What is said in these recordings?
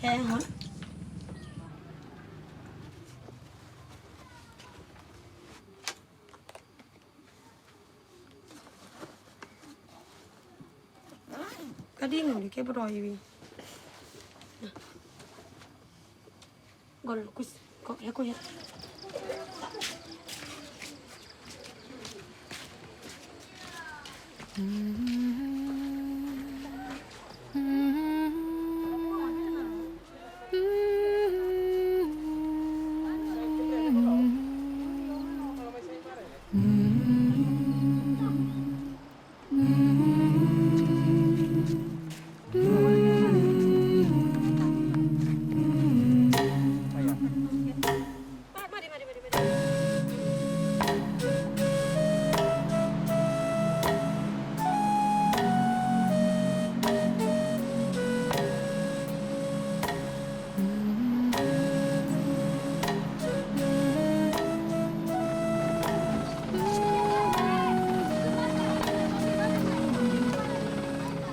hot. Kadang ni kayak beroi. Gol kus kok ya kok ya.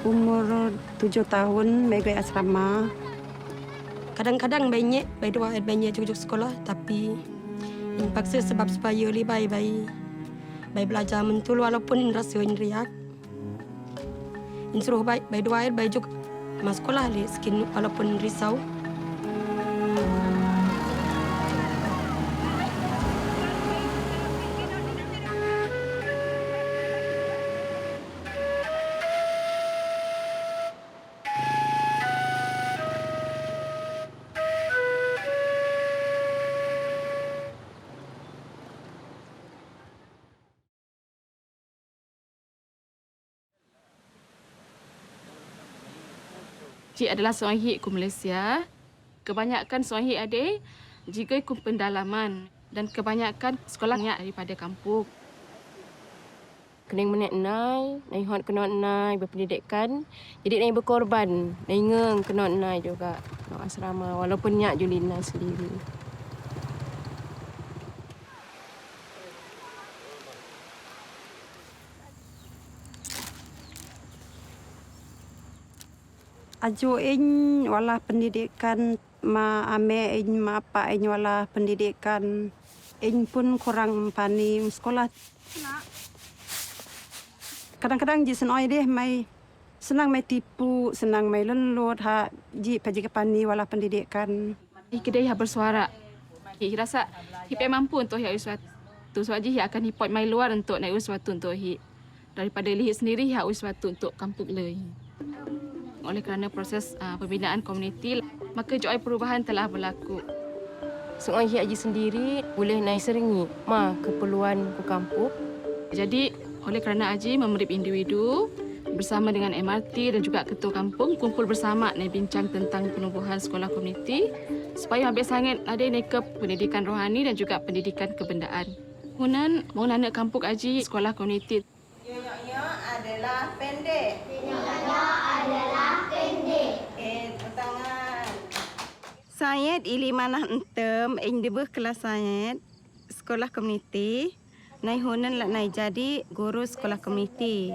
Umur 7 tahun, pergi asrama. Kadang-kadang banyak, banyak cucuk sekolah, tapi ini paksa sebab supaya lebih baik belajar mentul walaupun rasa riak. Ini suruh baik juga masuk sekolah le skin walaupun risau. Cik adalah seorang hik ku Malaysia. Kebanyakan seorang hik ada jika ku pendalaman dan kebanyakan sekolahnya daripada kampung. Kena menek nai, nai hot kena nai berpendidikan. Jadi nai berkorban, nai ngeng kena nai juga nak asrama walaupun nyak julina sendiri. Aju wala pendidikan, ma ame ma apa wala pendidikan. Pun kurang pani sekolah. Kadang-kadang ji senoi deh mai senang mai tipu, senang mai lelut ha ji paji ke pani wala pendidikan. Kedai bersuara. Hi rasa hi mampu untuk hi sesuatu. Sebab ji hi akan hipot mai luar untuk naik sesuatu untuk hi. Daripada lihat sendiri hi sesuatu untuk kampung le. Oleh kerana proses pembinaan komuniti, maka joy perubahan telah berlaku. Seorang hik aji sendiri boleh naik seringi keperluan ku kampung. Jadi, oleh kerana Aji memerip individu bersama dengan MRT dan juga ketua kampung kumpul bersama naik bincang tentang penubuhan sekolah komuniti supaya habis sangat ada naik ke pendidikan rohani dan juga pendidikan kebendaan. Kemudian, mau anak kampung Aji sekolah komuniti. Nyok adalah pendek. Nyok adalah pendek. Tangan. Saya ili manah entem, debeh kelas saya sekolah komuniti. Nai hunan lak nai jadi guru sekolah komuniti.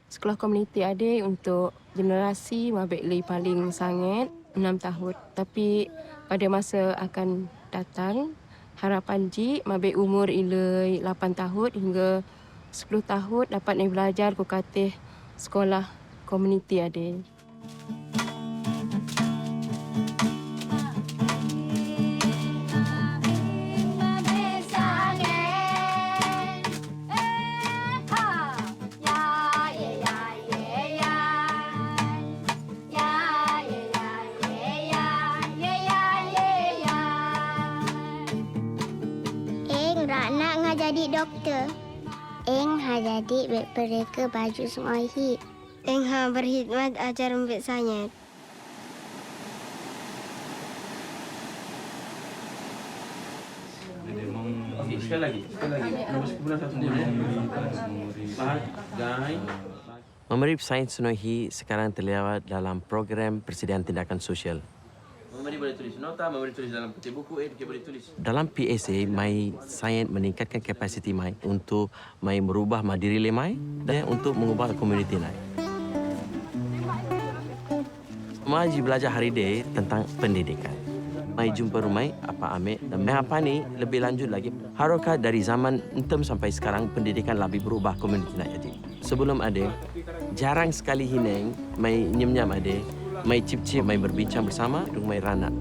Sekolah komuniti ada untuk generasi mabek li paling sangat 6 tahun. Tapi pada masa akan datang, harapan ji mabek umur ilai 8 tahun hingga 10 tahun dapat naik belajar ku katih sekolah komuniti ada. Jadi doktor. Jadi mereka baju semua hit. Berkhidmat ajar membek saya. Sekali lagi. Nombor sekumpulan satu Memberi sains Sunohi sekarang terlibat dalam program Persediaan Tindakan Sosial. Memberi boleh tulis nota, memberi tulis dalam peti buku, dia boleh tulis. Dalam PSA, mai sains meningkatkan kapasiti mai untuk mai merubah diri mai dan untuk mengubah komuniti mai. Mai belajar hari day tentang pendidikan. Mai jumpa rumai apa ambil dan mai apa ni lebih lanjut lagi. Harokat dari zaman entam sampai sekarang pendidikan lebih berubah komuniti nak jadi. Sebelum ada jarang sekali hineng mai nyem-nyam ada, mai cip-cip, mai berbincang bersama dengan mai ranak.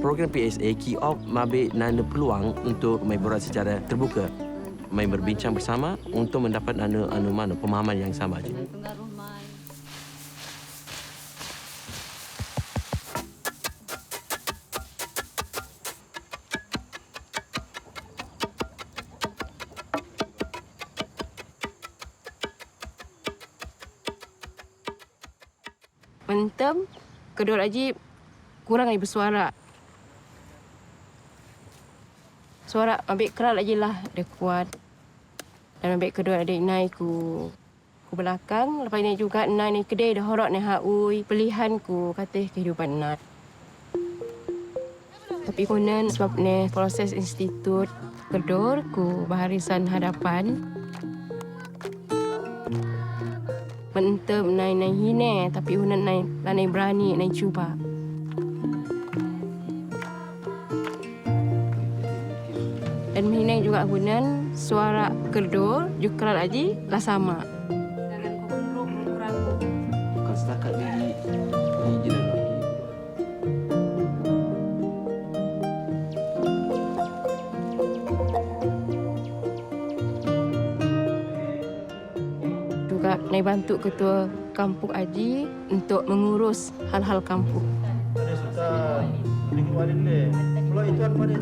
Program PSA key off mabe nana peluang untuk mai berat secara terbuka, mai berbincang bersama untuk mendapat mana pemahaman yang sama aja. Mentem, kedua lagi kurang lagi bersuara. Suara ambil keras lagi lah dia kuat. Dan ambil kedua adik naik ku belakang. Lepas ni juga naik kedai dah horok ni haui. Pilihan ku kata kehidupan nak. Tapi konon sebab ni proses institut kedor ku baharisan hadapan. Mentem naik hine tapi hunan naik berani naik cuba. Dan hine juga hunan suara kedor juga lagi lah sama. Bukan setakat di jiran lagi. Juga naik bantu ketua kampung Aji untuk mengurus hal-hal kampung. Ada suka lingkungan ini. Kalau itu apa dia?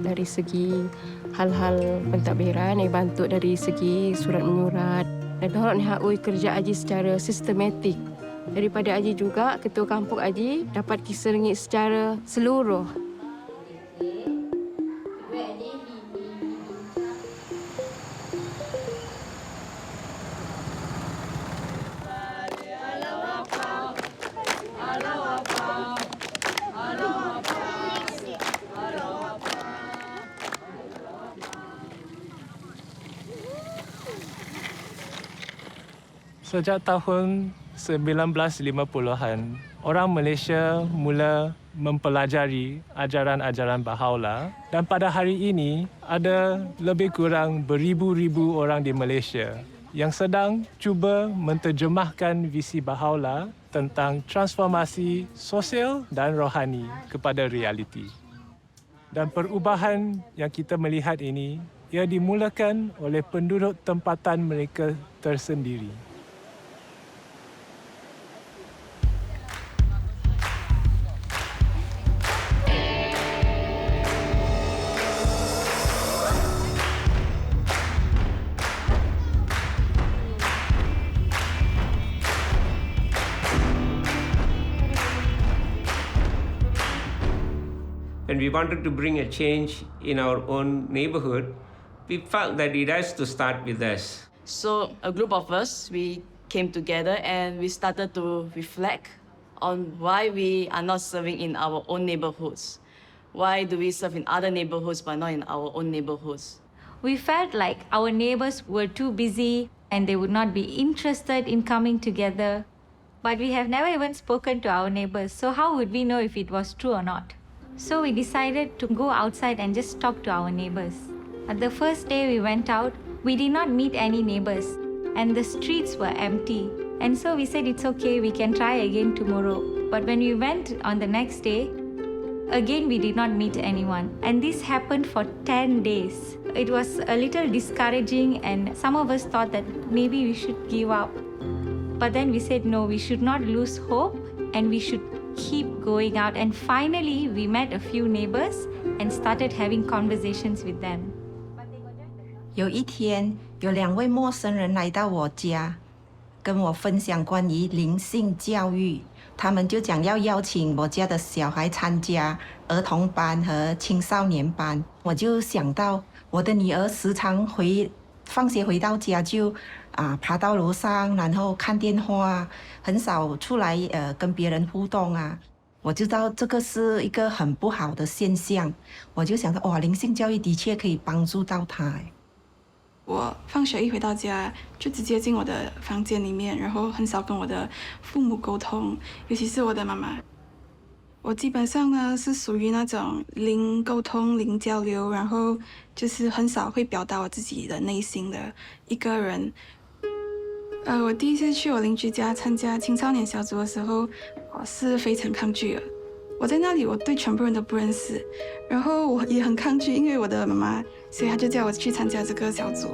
Dari segi hal-hal pentadbiran, naik bantu dari segi surat menyurat. Dan orang ni haui kerja Aji secara sistematik. Daripada Aji juga, ketua kampung Aji dapat kisah rengit secara seluruh. Sejak tahun 1950-an, orang Malaysia mula mempelajari ajaran-ajaran Bahá'í dan pada hari ini ada lebih kurang beribu-ribu orang di Malaysia yang sedang cuba menterjemahkan visi Bahá'í tentang transformasi sosial dan rohani kepada realiti. Dan perubahan yang kita melihat ini ia dimulakan oleh penduduk tempatan mereka tersendiri. When we wanted to bring a change in our own neighborhood, we felt that it has to start with us. So a group of us, we came together and we started to reflect on why we are not serving in our own neighborhoods. Why do we serve in other neighborhoods but not in our own neighborhoods? We felt like our neighbors were too busy and they would not be interested in coming together. But we have never even spoken to our neighbors, so how would we know if it was true or not? So we decided to go outside and just talk to our neighbors. At the first day we went out, we did not meet any neighbors and the streets were empty. And so we said it's okay, we can try again tomorrow. But when we went on the next day, again we did not meet anyone. And this happened for 10 days. It was a little discouraging and some of us thought that maybe we should give up. But then we said no, we should not lose hope and we should keep going out. And finally, we met a few neighbors and started having conversations with them. 有一天，有2位陌生人来到我家，跟我分享关于灵性教育。他们就讲要邀请我家的小孩参加儿童班和青少年班。我就想到我的女儿时常放学回到家就爬到楼上，然后看电话，很少出来跟别人互动啊。我就知道这个是一个很不好的现象，我就想到哇，灵性教育的确可以帮助到他。我放学一回到家，就直接进我的房间里面，然后很少跟我的父母沟通，尤其是我的妈妈。我基本上呢是属于那种零沟通、零交流，然后就是很少会表达我自己的内心的一个人。我第一次去我邻居家参加青少年小组的时候，我是非常抗拒的。我在那里，我对全部人都不认识，然后我也很抗拒，因为我的妈妈，所以她就叫我去参加这个小组。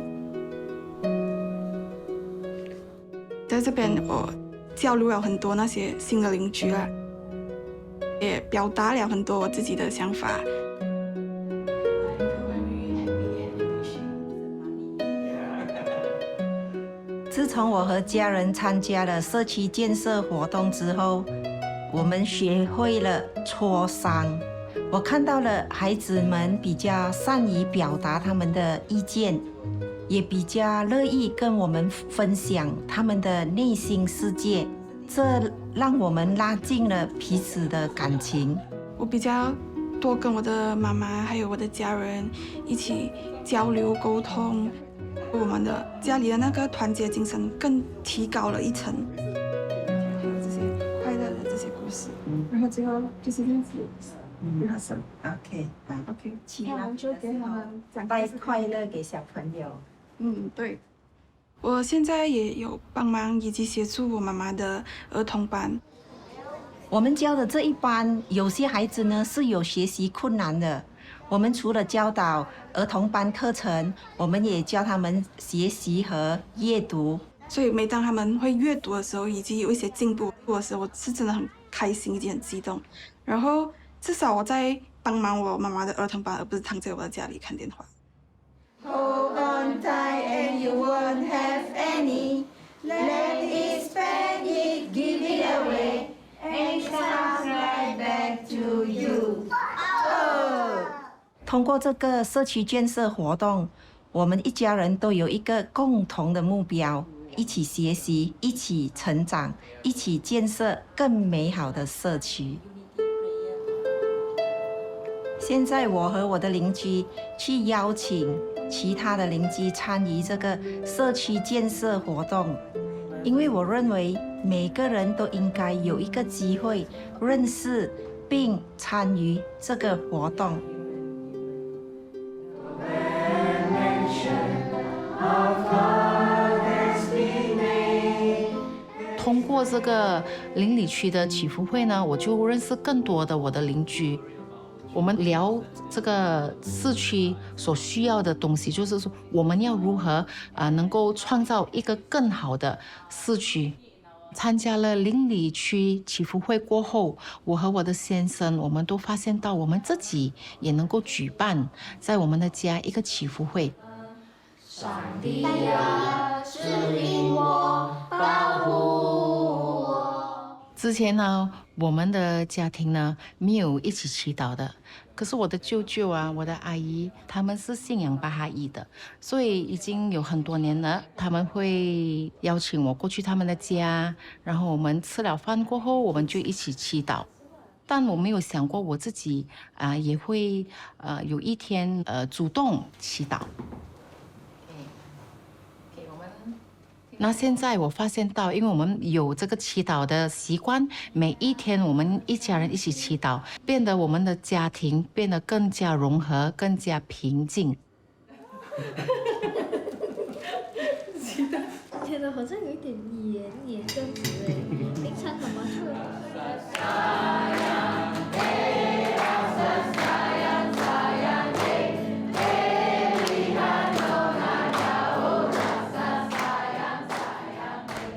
在这边，我交流了很多那些新的邻居啦，也表达了很多我自己的想法。自从我和家人参加了社区建设活动之后，我们学会了磋商。我看到了孩子们比较善于表达他们的意见，也比较乐意跟我们分享他们的内心世界，这让我们拉近了彼此的感情。我比较多跟我的妈妈还有我的家人一起交流沟通，我们的家里的那个团结精神更提高了一层。还有这些快乐的这些故事，然后最后就是这样子。OK， 其他就给他们带快乐给小朋友。对。我现在也有帮忙以及协助我妈妈的儿童班。我们教的这一班，有些孩子呢是有学习困难的。我们除了教导儿童班课程，我们也教他们学习和阅读。所以每当他们会阅读的时候，以及有一些进步的时候，我是真的很开心以及很激動。然後至少我在幫忙我媽媽的兒童班，而不是躺在我的家裡看電話。Hold on tight and you won't have any. Let it, spend it, give it away, and it comes right back to you. 通过这个社区建设活动，我们一家人都有一个共同的目标，一起学习，一起成长，一起建设更美好的社区。现在我和我的邻居去邀请其他的邻居参与这个社区建设活动，因为我认为每个人都应该有一个机会认识并参与这个活动。通过这个邻里区的祈福会呢，我就认识更多的我的邻居。我们聊这个市区所需要的东西，就是说我们要如何能够创造一个更好的市区。参加了邻里区祈福会过后，我和我的先生，我们都发现到我们自己也能够举办在我们的家一个祈福会。上帝啊，指引我，保护我。之前呢，我们的家庭呢没有一起祈祷的，可是我的舅舅啊，我的阿姨，他们是信仰巴哈伊的，所以已经有很多年了。他们会邀请我过去他们的家，然后我们吃了饭过后，我们就一起祈祷。但我没有想过我自己也会有一天主动祈祷。那现在我发现到，因为我们有这个祈祷的习惯，每一天我们一家人一起祈祷，变得我们的家庭变得更加融合，更加平静。觉得好像有一点黏这样子哎，平常干嘛去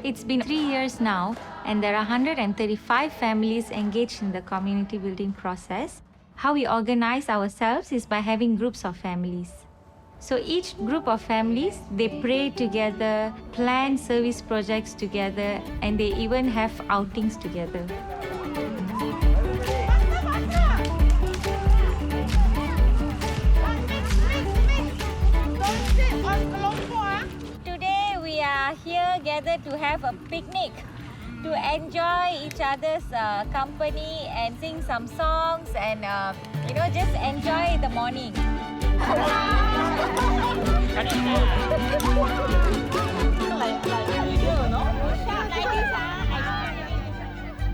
？It's been 3 years now, and there are 135 families engaged in the community building process. How we organize ourselves is by having groups of families. So each group of families, they pray together, plan service projects together, and they even have outings together. Here gathered to have a picnic, to enjoy each other's company and sing some songs and just enjoy the morning.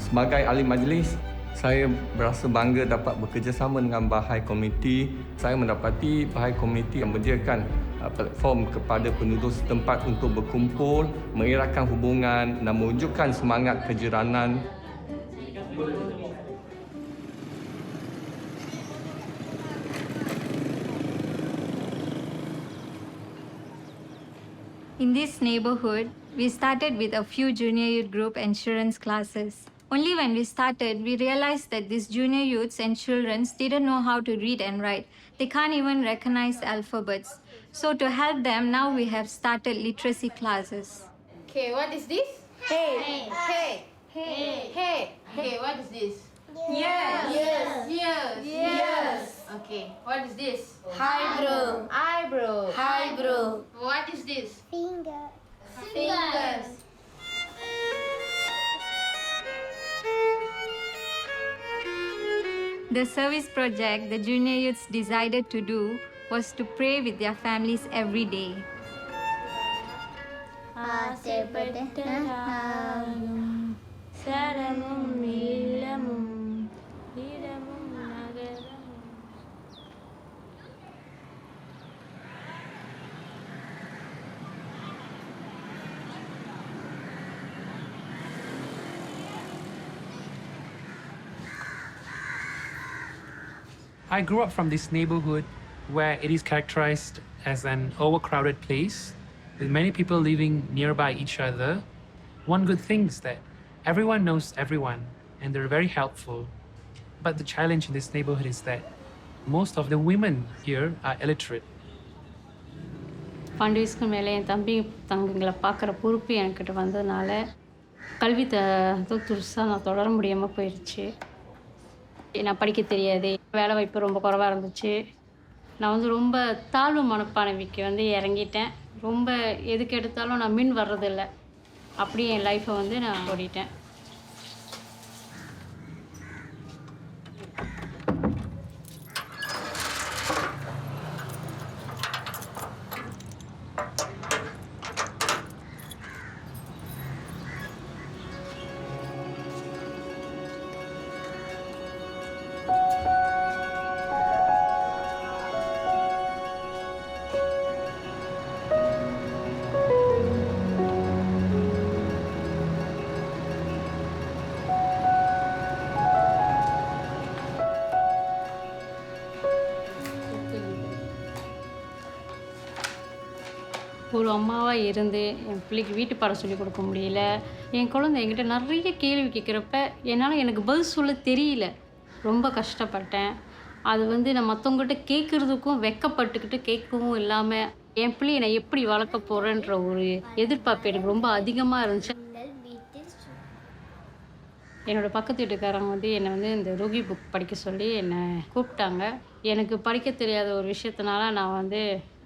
Sebagai ahli majlis, saya berasa bangga dapat bekerjasama dengan Bahá'í Community. Saya mendapati Bahá'í Community menyediakan platform kepada penduduk setempat untuk berkumpul, mengeratkan hubungan dan mewujudkan semangat kejiranan. In this neighborhood, we started with a few junior youth group insurance classes. Only when we started, we realized that these junior youths and children didn't know how to read and write. They can't even recognize alphabets. So to help them, now we have started literacy classes. Okay, what is this? Hey. Hey. Hey. Hey. Okay, what is this? Yes. Yes. Okay, what is this? Eyebrow. Eyebrow. Eyebrow. What is this? Finger. Fingers. The service project the junior youths decided to do was to pray with their families every day. I grew up from this neighborhood where it is characterized as an overcrowded place with many people living nearby each other. One good thing is that everyone knows everyone and they're very helpful. But the challenge in this neighborhood is that most of the women here are illiterate. 12 வயசுக்கு மேலே என் தம்பி தங்கங்களை பார்க்குற பொறுப்பு என்கிட்ட வந்ததுனால கல்வி துருசாக நான் தொடர முடியாமல் போயிடுச்சு. நான் படிக்க தெரியாது, வேலை வாய்ப்பு ரொம்ப குறைவாக இருந்துச்சு. நான் வந்து ரொம்ப தாழ்வு மனப்பான்மைக்கு வந்து இறங்கிட்டேன். ரொம்ப எதுக்கு எடுத்தாலும் நான் மின் வர்றதில்லை. அப்படியே என் லைஃப்பை வந்து நான் ஓடிட்டேன். ஒரு அம்மாவாக இருந்து என் பிள்ளைக்கு வீட்டு பாடம் சொல்லிக் கொடுக்க முடியல. என் குழந்தை என்கிட்ட நிறைய கேள்வி கேட்குறப்ப என்னால் எனக்கு பதில் சொல்ல தெரியல. ரொம்ப கஷ்டப்பட்டேன். அது வந்து நான் மற்றவங்ககிட்ட கேட்குறதுக்கும் வெக்கப்பட்டுக்கிட்டு கேட்கவும் இல்லாமல் என் பிள்ளையை நான் எப்படி வளர்க்க போகிறேன்ற ஒரு எதிர்பார்ப்பு எனக்கு ரொம்ப அதிகமாக இருந்துச்சு. என்னோடய பக்கத்து வீட்டுக்காரங்க வந்து என்னை வந்து இந்த ரோகி புக் படிக்க சொல்லி என்னை கூப்பிட்டாங்க. எனக்கு படிக்க தெரியாத ஒரு விஷயத்தினால நான் வந்து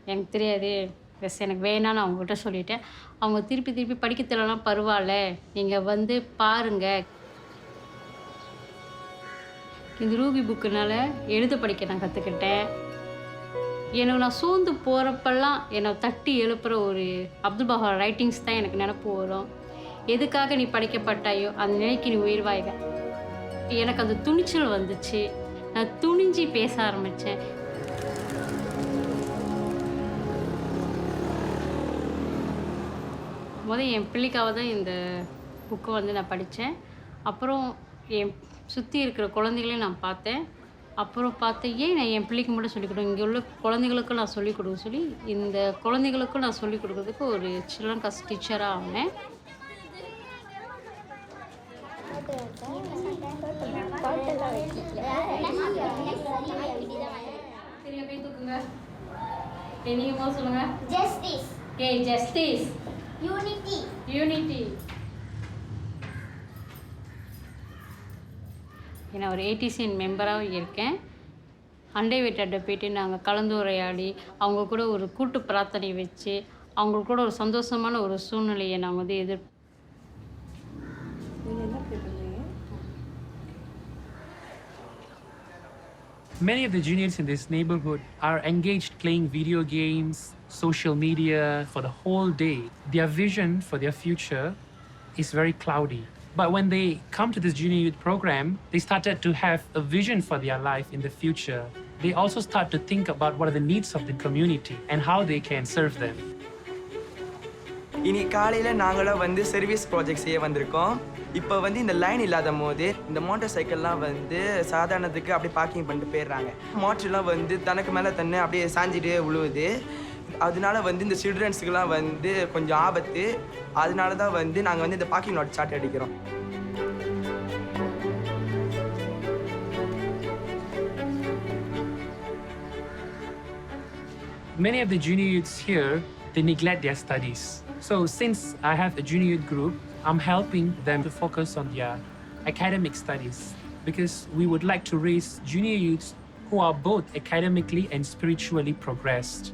எனக்கு தெரியாது எனக்கு வேணான்னு அவங்ககிட்ட சொல்லிட்டேன். அவங்க திருப்பி படிக்க தெரியலாம் பரவாயில்ல, நீங்கள் வந்து பாருங்கள். இந்த ரூபி புக்குனால் எழுத படிக்க நான் கற்றுக்கிட்டேன். எனக்கு நான் சோர்ந்து போகிறப்பெல்லாம் என்னை தட்டி எழுப்புகிற ஒரு அப்துல் பஹா ரைட்டிங்ஸ் தான் எனக்கு நினப்பு வரும். எதுக்காக நீ படிக்கப்பட்டாயோ அந்த நிலைக்கு நீ உயிர்வாய்க. எனக்கு அந்த துணிச்சல் வந்துச்சு. நான் துணிஞ்சு பேச ஆரம்பித்தேன். என் பிள்ளைக்காக தான் இந்த புக்கை வந்து நான் படித்தேன். அப்புறம் என் சுற்றி இருக்கிற குழந்தைகளையும் நான் பார்த்தேன். அப்புறம் பார்த்தேன் ஏன் நான் என் பிள்ளைக்கு மட்டும் சொல்லிக் கொடுங்க, இங்கே உள்ள குழந்தைகளுக்கும் நான் சொல்லிக் கொடுக்க சொல்லி இந்த குழந்தைகளுக்கும் நான் சொல்லிக் கொடுக்கறதுக்கு ஒரு சில்ட்ரன் கிளாஸ் டீச்சராக ஆனேன். நீங்கள் சொல்லுங்கள். Justice. Okay, justice. Unity. Unity. நான் ஒரு ஏடிசிஎன் மெம்பராகவும் இருக்கேன். அண்டை வீட்டாட்ட போய்ட்டு நாங்கள் கலந்துரையாடி அவங்க கூட ஒரு கூட்டு பிரார்த்தனை வச்சு அவங்களுக்கு கூட ஒரு சந்தோஷமான ஒரு சூழ்நிலையை நான் வந்து Many of the juniors in this neighborhood are engaged playing video games, social media for the whole day. Their vision for their future is very cloudy. But when they come to this junior youth program, they started to have a vision for their life in the future. They also start to think about what are the needs of the community and how they can serve them. இன்னைக்கு காலையில் நாங்களாம் வந்து service project செய்ய வந்திருக்கோம். இப்போ வந்து இந்த line இல்லாத போது இந்த மோட்டார் சைக்கிள்லாம் வந்து சாதாரணத்துக்கு அப்படியே பார்க்கிங் பண்ணிட்டு போயிடுறாங்க. மோட்டர்லாம் வந்து தனக்கு மேலே தன்னை அப்படியே சாஞ்சிட்டு விழுவுது. அதனால வந்து இந்த சில்ட்ரன்ஸுக்கெல்லாம் வந்து கொஞ்சம் ஆபத்து. அதனால தான் வந்து நாங்கள் வந்து இந்த பார்க்கிங் லாட் சார்ட் அடிக்கிறோம். Many of the junior youths here, they neglect their studies. So since I have a junior youth group, I'm helping them to focus on their academic studies because we would like to raise junior youths who are both academically and spiritually progressed.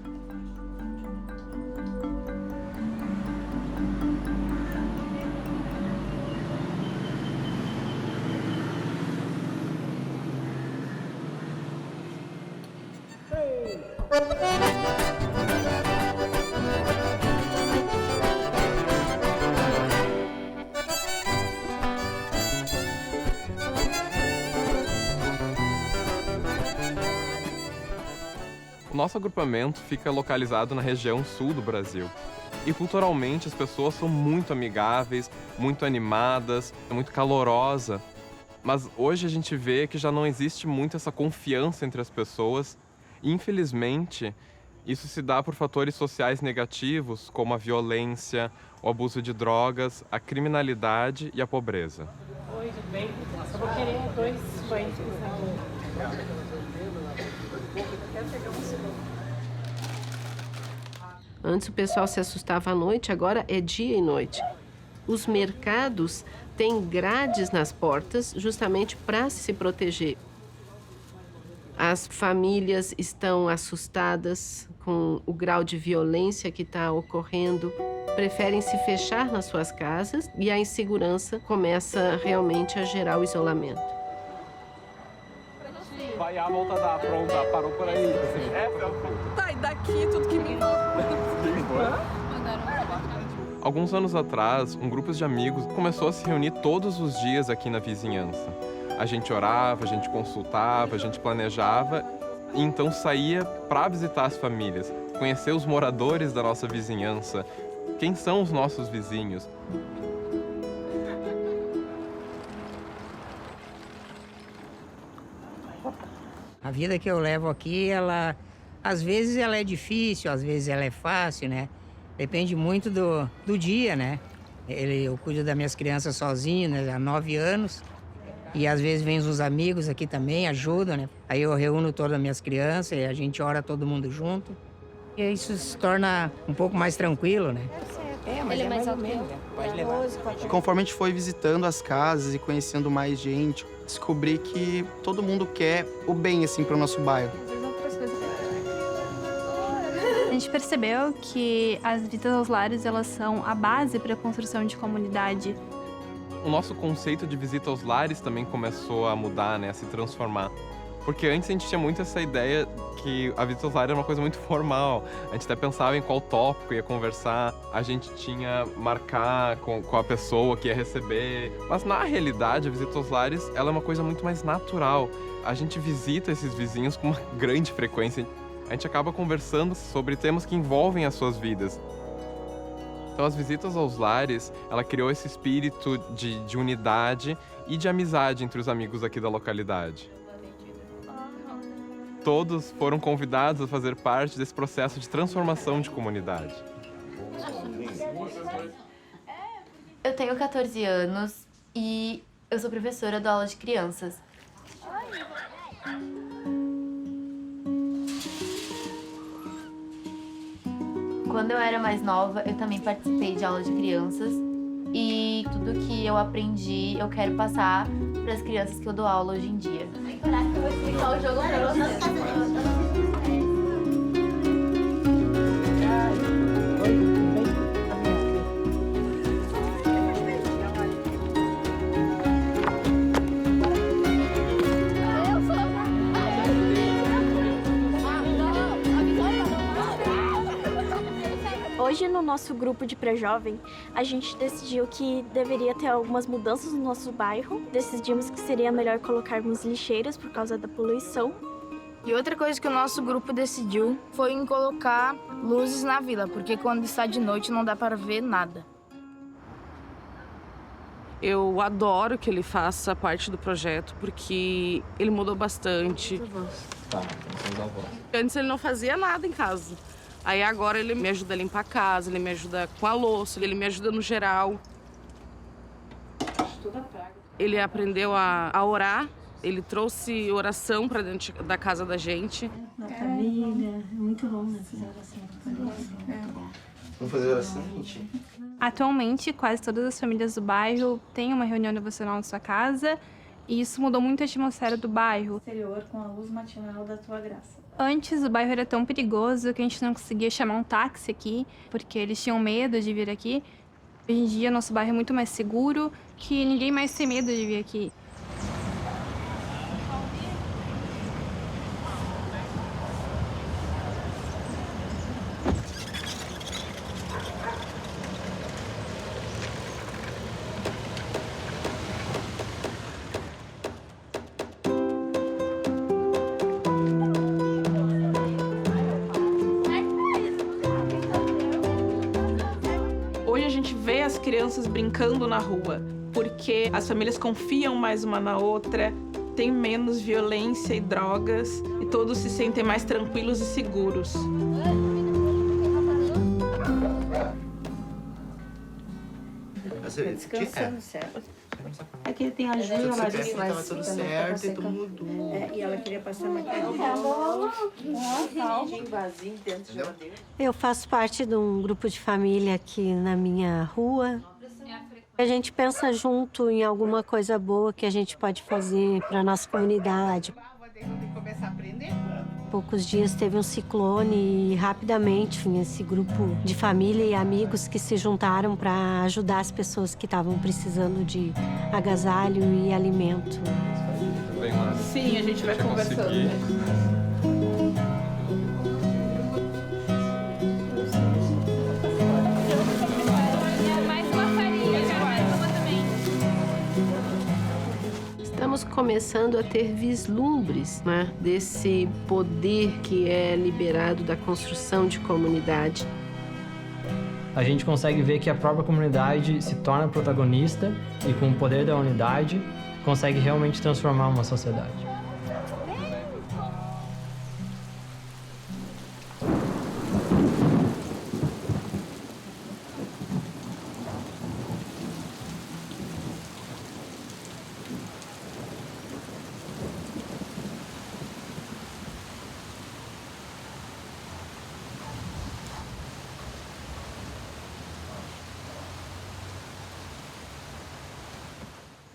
Nosso agrupamento fica localizado na região sul do Brasil. E culturalmente as pessoas são muito amigáveis, muito animadas, muito calorosa. Mas hoje a gente vê que já não existe muito essa confiança entre as pessoas. E, infelizmente, isso se dá por fatores sociais negativos, como a violência, o abuso de drogas, a criminalidade e a pobreza. Oi, tudo bem? Eu vou querer 2 pães, por favor. Antes o pessoal se assustava à noite, agora é dia e noite. Os mercados têm grades nas portas justamente para se proteger. As famílias estão assustadas com o grau de violência que está ocorrendo, preferem se fechar nas suas casas e a insegurança começa realmente a gerar o isolamento. Vai a volta da pronta, parou por aí. Tá, e daqui tudo que me Alguns anos atrás, um grupo de amigos começou a se reunir todos os dias aqui na vizinhança. A gente orava, a gente consultava, a gente planejava e então saía para visitar as famílias, conhecer os moradores da nossa vizinhança, quem são os nossos vizinhos. A vida que eu levo aqui, às vezes ela é difícil, às vezes ela é fácil, né? Depende muito do dia, né? Eu cuido das minhas crianças sozinho, né? Há 9 anos. E às vezes vêm os amigos aqui também, ajudam, né? Aí eu reúno todas as minhas crianças e a gente ora todo mundo junto. E isso se torna um pouco mais tranquilo, né? Ele é mais alto. Pode levar. Conforme a gente foi visitando as casas e conhecendo mais gente, descobri que todo mundo quer o bem, assim, para o nosso bairro. A gente percebeu que as visitas aos lares, elas são a base para a construção de comunidade. O nosso conceito de visita aos lares também começou a mudar, né, a se transformar. Porque antes a gente tinha muito essa ideia que a visita aos lares era uma coisa muito formal. A gente até pensava em qual tópico ia conversar, a gente tinha marcar com a pessoa que ia receber. Mas na realidade, a visita aos lares ela é uma coisa muito mais natural. A gente visita esses vizinhos com uma grande frequência. A gente acaba conversando sobre temas que envolvem as suas vidas. Então, as visitas aos lares, ela criou esse espírito de unidade e de amizade entre os amigos aqui da localidade. Todos foram convidados a fazer parte desse processo de transformação de comunidade. Eu tenho 14 anos e eu sou professora, dou aula de crianças. Quando eu era mais nova, eu também participei de aula de crianças e tudo que eu aprendi, eu quero passar para as crianças que eu dou aula hoje em dia. Eu vou explicar o jogo para vocês. Hoje, no nosso grupo de pré-jovem, a gente decidiu que deveria ter algumas mudanças no nosso bairro. Decidimos que seria melhor colocarmos lixeiras por causa da poluição. E outra coisa que o nosso grupo decidiu foi em colocar luzes na vila, porque quando está de noite não dá para ver nada. Eu adoro que ele faça parte do projeto, porque ele mudou bastante. Antes ele não fazia nada em casa. Aí agora ele me ajuda a limpar a casa, ele me ajuda com a louça, ele me ajuda no geral. Ele aprendeu a orar, ele trouxe oração para dentro da casa da gente. Na família, é muito bom essas orações. Vamos fazer oração, gente? Atualmente, quase todas as famílias do bairro têm uma reunião devocional na sua casa e isso mudou muito a atmosfera do bairro. Exterior com a luz matinal da tua graça. Antes, o bairro era tão perigoso que a gente não conseguia chamar um táxi aqui, porque eles tinham medo de vir aqui. Hoje em dia, nosso bairro é muito mais seguro, que ninguém mais tem medo de vir aqui. Hoje a gente vê as crianças brincando na rua, porque as famílias confiam mais uma na outra, tem menos violência e drogas, e todos se sentem mais tranquilos e seguros. Descansando, certo? É que ele tem a Júlia, ela disse que tava tudo certo e tudo mudou. E ela queria passar maquiagem. Eu faço parte de um grupo de família aqui na minha rua. A gente pensa junto em alguma coisa boa que a gente pode fazer para nossa comunidade. Poucos dias teve um ciclone e rapidamente esse grupo de família e amigos que se juntaram para ajudar as pessoas que estavam precisando de agasalho e alimento. Sim, a gente vai conversando. Estamos começando a ter vislumbres, né, desse poder que é liberado da construção de comunidade. A gente consegue ver que a própria comunidade se torna protagonista e, com o poder da unidade, consegue realmente transformar uma sociedade.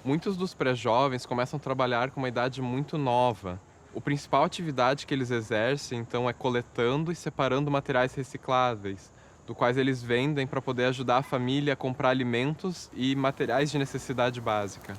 Muitos dos pré-jovens começam a trabalhar com uma idade muito nova. A principal atividade que eles exercem, então, é coletando e separando materiais recicláveis, do quais eles vendem para poder ajudar a família a comprar alimentos e materiais de necessidade básica.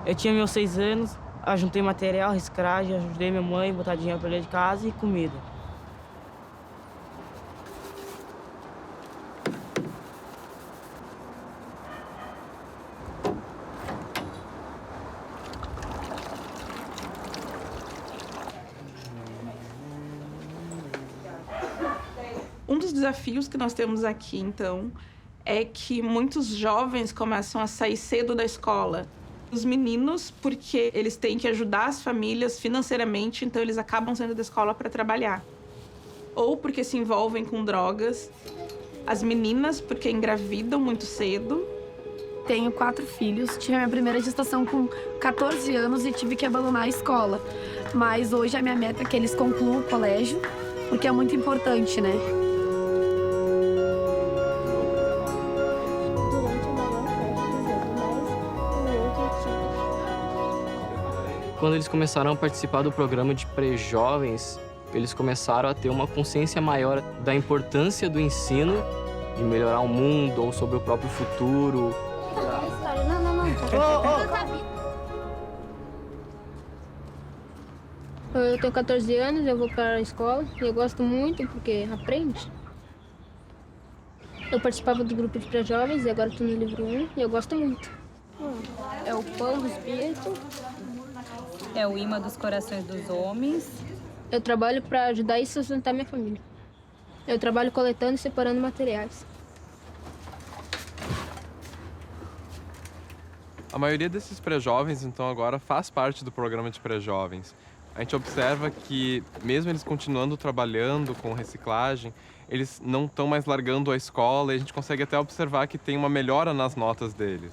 Eu tinha meus 6 anos, juntei material, reciclagem, ajudei minha mãe a botar dinheiro para dentro de casa e comida. Um dos desafios que nós temos aqui, então, é que muitos jovens começam a sair cedo da escola. Os meninos, porque eles têm que ajudar as famílias financeiramente, então eles acabam saindo da escola para trabalhar. Ou porque se envolvem com drogas. As meninas, porque engravidam muito cedo. Tenho 4 filhos, tive a minha primeira gestação com 14 anos e tive que abandonar a escola. Mas hoje a minha meta é que eles concluam o colégio, porque é muito importante, né? Quando eles começaram a participar do programa de pré-jovens, eles começaram a ter uma consciência maior da importância do ensino, de melhorar o mundo ou sobre o próprio futuro. Eu tenho 14 anos, eu vou para a escola e eu gosto muito porque aprende. Eu participava do grupo de pré-jovens e agora estou no livro 1 e eu gosto muito. É o pão do espírito, é o imã dos corações dos homens. Eu trabalho para ajudar e sustentar minha família. Eu trabalho coletando e separando materiais. A maioria desses pré-jovens, então, agora faz parte do programa de pré-jovens. A gente observa que, mesmo eles continuando trabalhando com reciclagem, eles não estão mais largando a escola e a gente consegue até observar que tem uma melhora nas notas deles.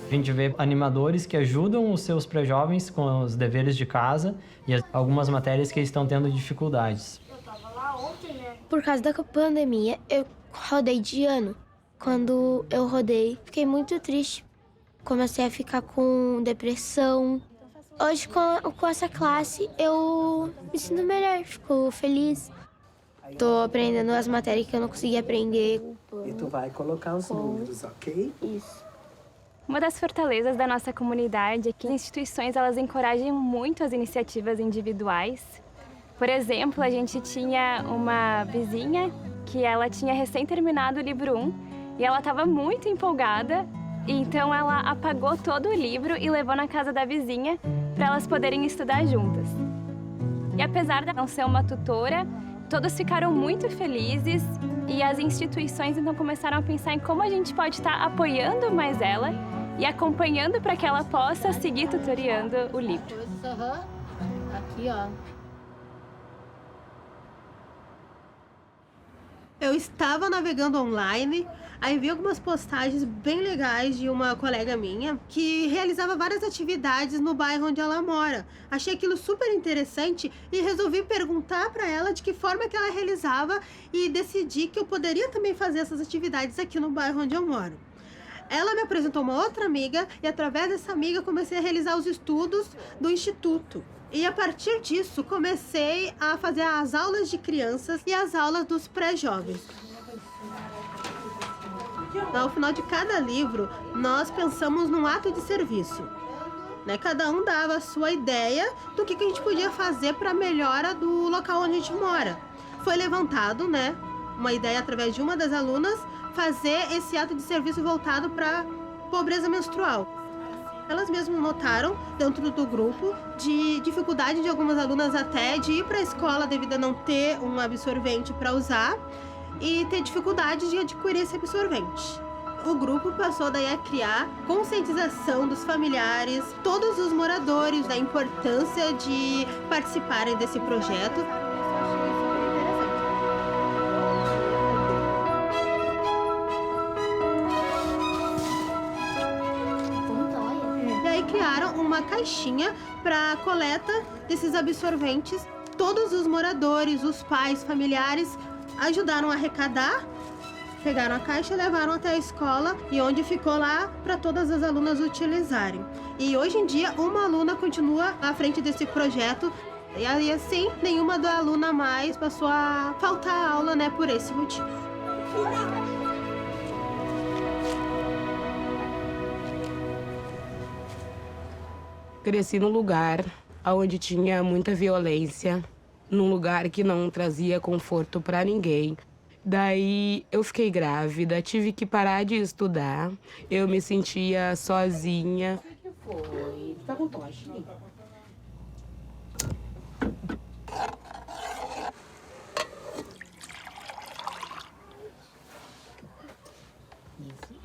A gente vê animadores que ajudam os seus pré-jovens com os deveres de casa e algumas matérias que eles estão tendo dificuldades. Por causa da pandemia, eu rodei de ano. Quando eu rodei, fiquei muito triste. Comecei a ficar com depressão. Hoje, com essa classe, eu me sinto melhor, fico feliz. Tô aprendendo as matérias que eu não consegui aprender. E tu vai colocar os números, ok? Isso. Uma das fortalezas da nossa comunidade é que as instituições elas encorajam muito as iniciativas individuais. Por exemplo, a gente tinha uma vizinha que ela tinha recém terminado o livro 1 e ela estava muito empolgada, então ela apagou todo o livro e levou na casa da vizinha para elas poderem estudar juntas. E apesar de não ser uma tutora, todos ficaram muito felizes e as instituições então começaram a pensar em como a gente pode estar apoiando mais ela e acompanhando para que ela possa seguir tutoriando o livro. Aqui, ó. Eu estava navegando online, aí vi algumas postagens bem legais de uma colega minha que realizava várias atividades no bairro onde ela mora. Achei aquilo super interessante e resolvi perguntar para ela de que forma que ela realizava e decidi que eu poderia também fazer essas atividades aqui no bairro onde eu moro. Ela me apresentou uma outra amiga e através dessa amiga comecei a realizar os estudos do instituto. E a partir disso comecei a fazer as aulas de crianças e as aulas dos pré-jovens. Ao final de cada livro, nós pensamos num ato de serviço. Cada um dava a sua ideia do que a gente podia fazer para a melhora do local onde a gente mora. Foi levantado, uma ideia através de uma das alunas, fazer esse ato de serviço voltado para pobreza menstrual. Elas mesmas notaram, dentro do grupo, de dificuldade de algumas alunas até de ir para a escola devido a não ter um absorvente para usar e ter dificuldade de adquirir esse absorvente. O grupo passou daí a criar conscientização dos familiares, todos os moradores, da importância de participarem desse projeto. Criaram uma caixinha para coleta desses absorventes. Todos os moradores, os pais, familiares ajudaram a arrecadar, pegaram a caixa e levaram até a escola e onde ficou lá para todas as alunas utilizarem. E hoje em dia uma aluna continua à frente desse projeto e assim nenhuma da aluna mais passou a faltar aula, por esse motivo. Cresci num lugar onde tinha muita violência, num lugar que não trazia conforto para ninguém. Daí eu fiquei grávida, tive que parar de estudar, eu me sentia sozinha. O que foi? Tá com tosse?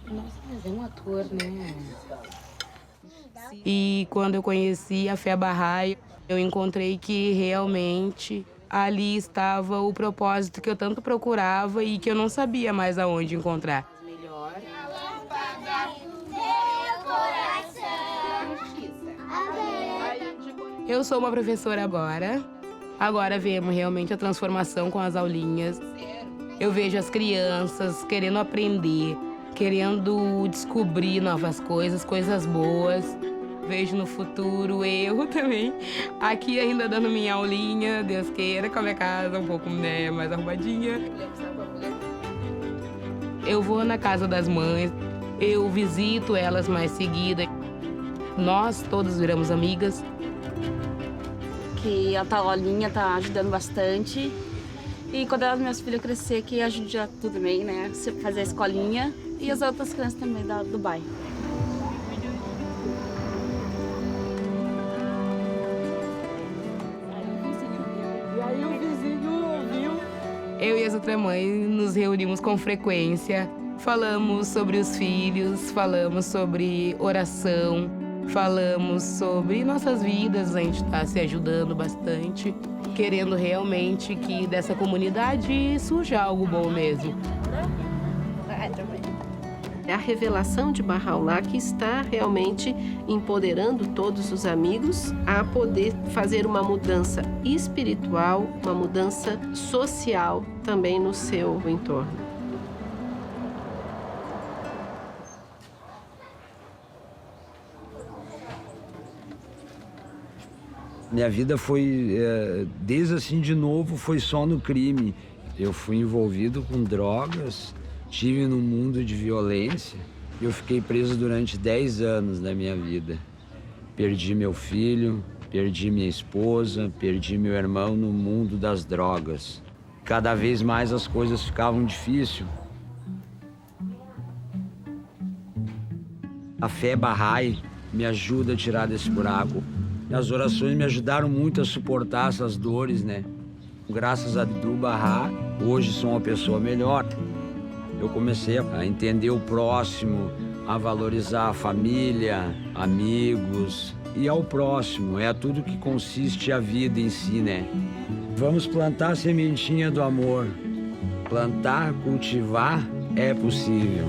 Nossa, mas é um ator, né? E quando eu conheci a fé Bahá'í, eu encontrei que realmente ali estava o propósito que eu tanto procurava e que eu não sabia mais aonde encontrar. Eu sou uma professora agora. Agora vemos realmente a transformação com as aulinhas. Eu vejo as crianças querendo aprender, querendo descobrir novas coisas, coisas boas. Vejo no futuro eu também, aqui ainda dando minha aulinha, Deus queira, com a minha casa um pouco, né, mais arrumadinha. Eu vou na casa das mães, eu visito elas mais seguida. Nós todas viramos amigas. Que a talolinha tá ajudando bastante. E quando as minhas filhas crescer, que ajude tudo também, né? Fazer a escolinha e as outras crianças também do bairro. E aí o vizinho ouviu. Eu e as outras mães nos reunimos com frequência. Falamos sobre os filhos, falamos sobre oração, falamos sobre nossas vidas. A gente está se ajudando bastante, querendo realmente que dessa comunidade surja algo bom mesmo. É a revelação de Bahá'u'lláh que está realmente empoderando todos os amigos a poder fazer uma mudança espiritual, uma mudança social também no seu entorno. Minha vida foi, desde assim de novo, foi só no crime. Eu fui envolvido com drogas, estive num mundo de violência. Eu fiquei preso durante 10 anos da minha vida. Perdi meu filho, perdi minha esposa, perdi meu irmão no mundo das drogas. Cada vez mais as coisas ficavam difíceis. A fé Bahá'í me ajuda a tirar desse buraco. As orações me ajudaram muito a suportar essas dores, né? Graças a Bahá'í, hoje sou uma pessoa melhor. Eu comecei a entender o próximo, a valorizar a família, amigos e ao próximo. É tudo que consiste a vida em si, né? Vamos plantar a sementinha do amor. Plantar, cultivar é possível.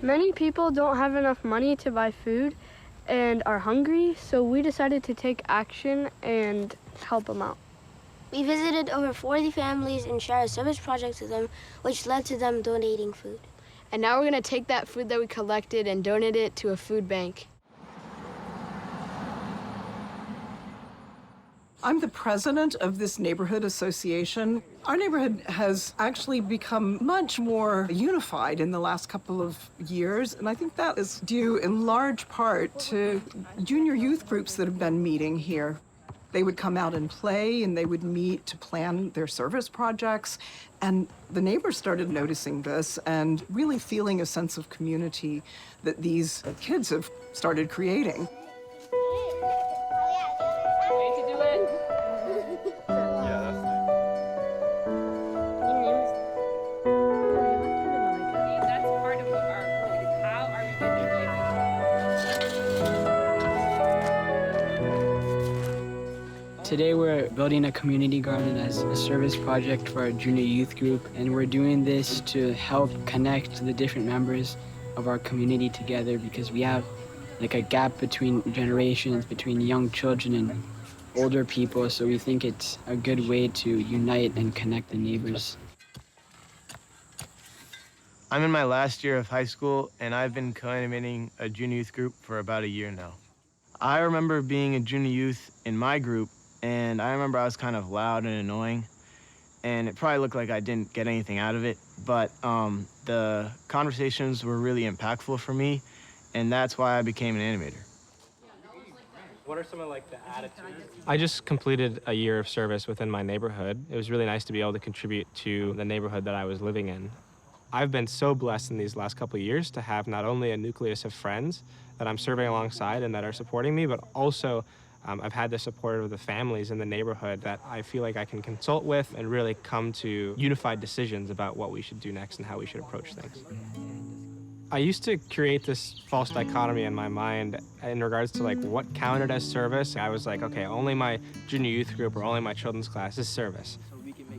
Many people don't have enough money to buy food and are hungry, so we decided to take action and help them out. We visited over 40 families and shared a service project with them, which led to them donating food. And now we're going to take that food that we collected and donate it to a food bank. I'm the president of this neighborhood association. Our neighborhood has actually become much more unified in the last couple of years, and I think that is due in large part to junior youth groups that have been meeting here. They would come out and play, and they would meet to plan their service projects, and the neighbors started noticing this and really feeling a sense of community that these kids have started creating. Today we're building a community garden as a service project for our junior youth group, and we're doing this to help connect the different members of our community together because we have like a gap between generations, between young children and older people, so we think it's a good way to unite and connect the neighbors. I'm in my last year of high school, and I've been co-animating a junior youth group for about a year now. I remember being a junior youth in my group, and I remember I was kind of loud and annoying, and it probably looked like I didn't get anything out of it, but the conversations were really impactful for me, and that's why I became an animator. What are some of the attitudes? I just completed a year of service within my neighborhood. It was really nice to be able to contribute to the neighborhood that I was living in. I've been so blessed in these last couple of years to have not only a nucleus of friends that I'm serving alongside and that are supporting me, but also I've had the support of the families in the neighborhood that I feel like I can consult with and really come to unified decisions about what we should do next and how we should approach things. I used to create this false dichotomy in my mind in regards to what counted as service. I was like, okay, only my junior youth group or only my children's class is service.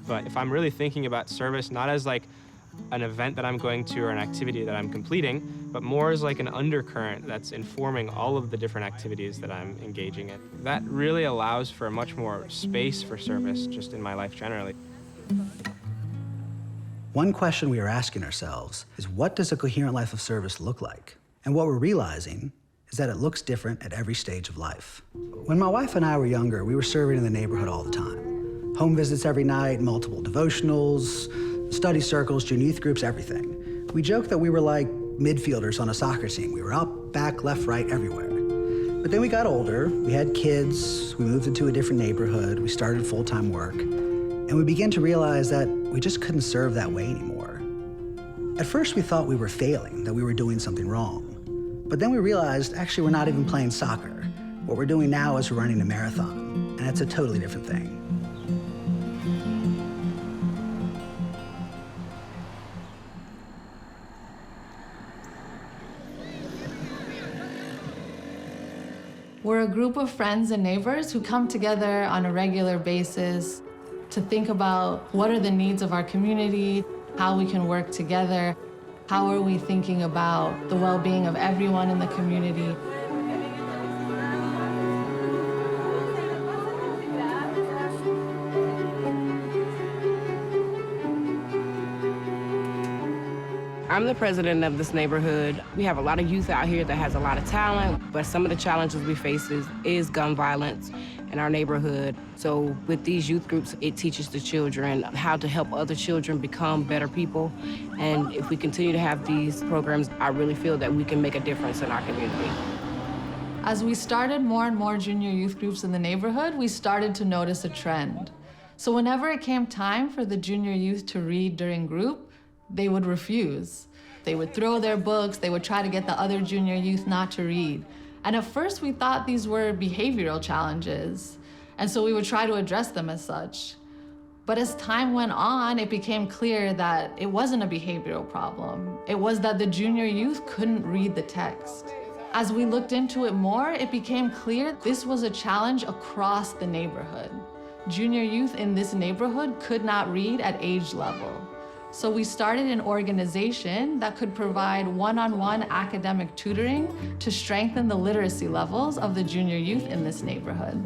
But if I'm really thinking about service, not as an event that I'm going to or an activity that I'm completing, but more as an undercurrent that's informing all of the different activities that I'm engaging in. That really allows for much more space for service just in my life generally. One question we are asking ourselves is, what does a coherent life of service look like? And what we're realizing is that it looks different at every stage of life. When my wife and I were younger, we were serving in the neighborhood all the time. Home visits every night, multiple devotionals, study circles, junior youth groups, everything. We joked that we were like midfielders on a soccer team. We were up, back, left, right, everywhere. But then we got older, we had kids, we moved into a different neighborhood, we started full-time work, and we began to realize that we just couldn't serve that way anymore. At first we thought we were failing, that we were doing something wrong. But then we realized, actually, we're not even playing soccer. What we're doing now is we're running a marathon, and that's a totally different thing. We're a group of friends and neighbors who come together on a regular basis to think about what are the needs of our community, how we can work together, how are we thinking about the well-being of everyone in the community. I'm the president of this neighborhood. We have a lot of youth out here that has a lot of talent, but some of the challenges we face is gun violence in our neighborhood. So with these youth groups, it teaches the children how to help other children become better people. And if we continue to have these programs, I really feel that we can make a difference in our community. As we started more and more junior youth groups in the neighborhood, we started to notice a trend. So whenever it came time for the junior youth to read during group, they would refuse. They would throw their books, they would try to get the other junior youth not to read. And at first we thought these were behavioral challenges, and so we would try to address them as such. But as time went on, it became clear that it wasn't a behavioral problem. It was that the junior youth couldn't read the text. As we looked into it more, it became clear this was a challenge across the neighborhood. Junior youth in this neighborhood could not read at age level. So we started an organization that could provide one-on-one academic tutoring to strengthen the literacy levels of the junior youth in this neighborhood.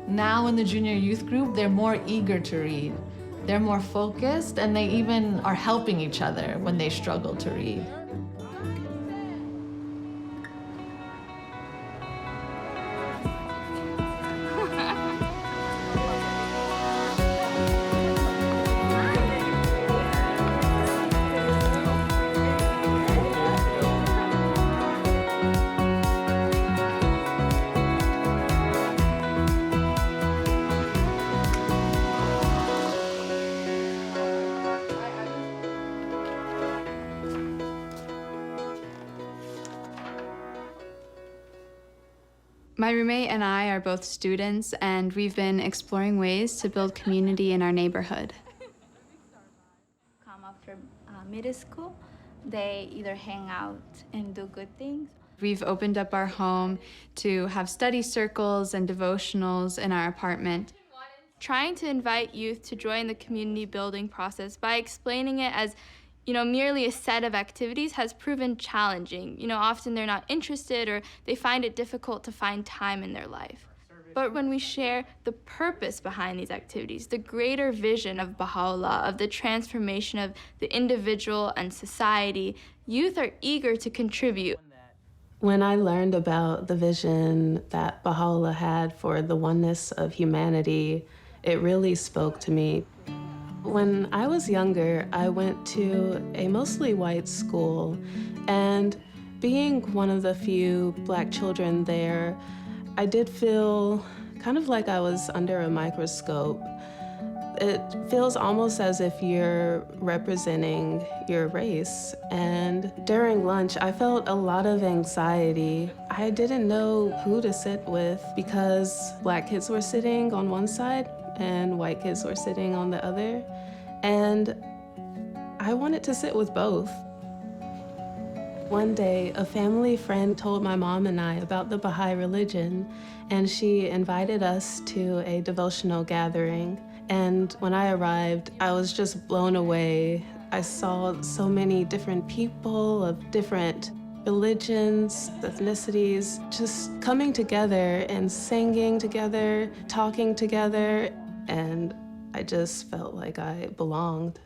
Now in the junior youth group, they're more eager to read. They're more focused, and they even are helping each other when they struggle to read. My roommate and I are both students, and we've been exploring ways to build community in our neighborhood. Come after middle school, they either hang out and do good things. We've opened up our home to have study circles and devotionals in our apartment. Trying to invite youth to join the community building process by explaining it as You know, merely a set of activities has proven challenging. You know, often they're not interested or they find it difficult to find time in their life. But when we share the purpose behind these activities, the greater vision of Baha'u'llah, of the transformation of the individual and society, youth are eager to contribute. When I learned about the vision that Baha'u'llah had for the oneness of humanity, it really spoke to me. When I was younger, I went to a mostly white school, and being one of the few Black children there, I did feel kind of like I was under a microscope. It feels almost as if you're representing your race. And during lunch, I felt a lot of anxiety. I didn't know who to sit with because Black kids were sitting on one side and white kids were sitting on the other. And I wanted to sit with both. One day, a family friend told my mom and I about the Baha'i religion, and she invited us to a devotional gathering. And when I arrived, I was just blown away. I saw so many different people of different religions, ethnicities, just coming together and singing together, talking together, and I just felt like I belonged.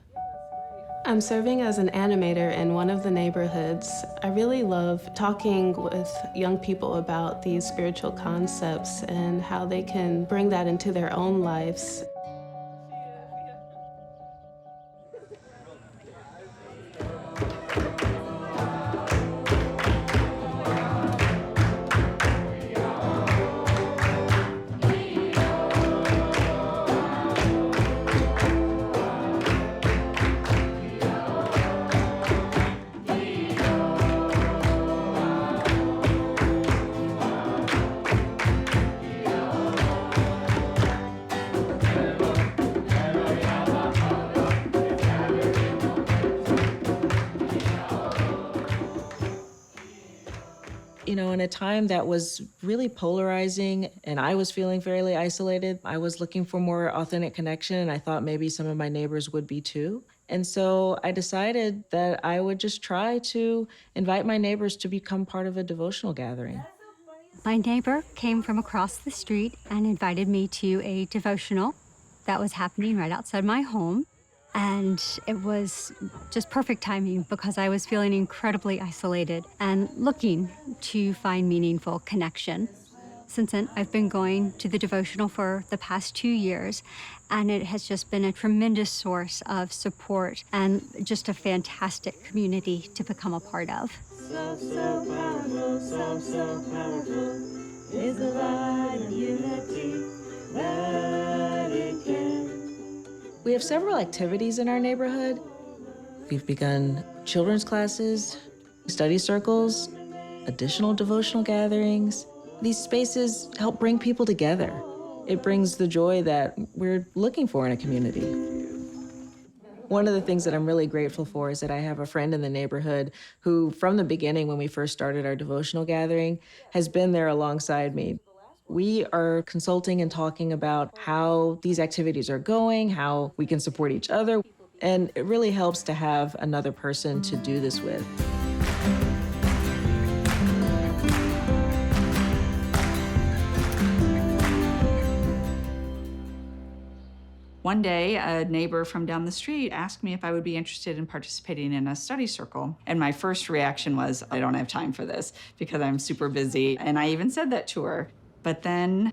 I'm serving as an animator in one of the neighborhoods. I really love talking with young people about these spiritual concepts and how they can bring that into their own lives. You know, in a time that was really polarizing and I was feeling fairly isolated, I was looking for more authentic connection, and I thought maybe some of my neighbors would be too. And so I decided that I would just try to invite my neighbors to become part of a devotional gathering. My neighbor came from across the street and invited me to a devotional that was happening right outside my home. And it was just perfect timing because I was feeling incredibly isolated and looking to find meaningful connection. Since then, I've been going to the devotional for the past 2 years, and it has just been a tremendous source of support and just a fantastic community to become a part of. So powerful is the light of unity that it can. We have several activities in our neighborhood. We've begun children's classes, study circles, additional devotional gatherings. These spaces help bring people together. It brings the joy that we're looking for in a community. One of the things that I'm really grateful for is that I have a friend in the neighborhood who, from the beginning when we first started our devotional gathering, has been there alongside me. We are consulting and talking about how these activities are going, how we can support each other, and it really helps to have another person to do this with. One day, a neighbor from down the street asked me if I would be interested in participating in a study circle. And my first reaction was, I don't have time for this because I'm super busy. And I even said that to her. But then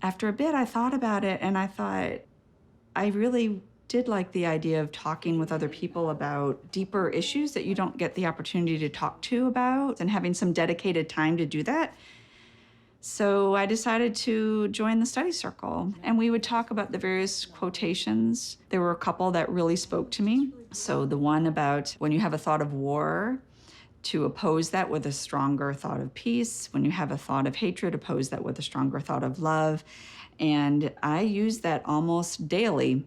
after a bit, I thought about it and I thought, I really did like the idea of talking with other people about deeper issues that you don't get the opportunity to talk to about and having some dedicated time to do that. So I decided to join the study circle, and we would talk about the various quotations. There were a couple that really spoke to me. So the one about when you have a thought of war, to oppose that with a stronger thought of peace. When you have a thought of hatred, oppose that with a stronger thought of love. And I use that almost daily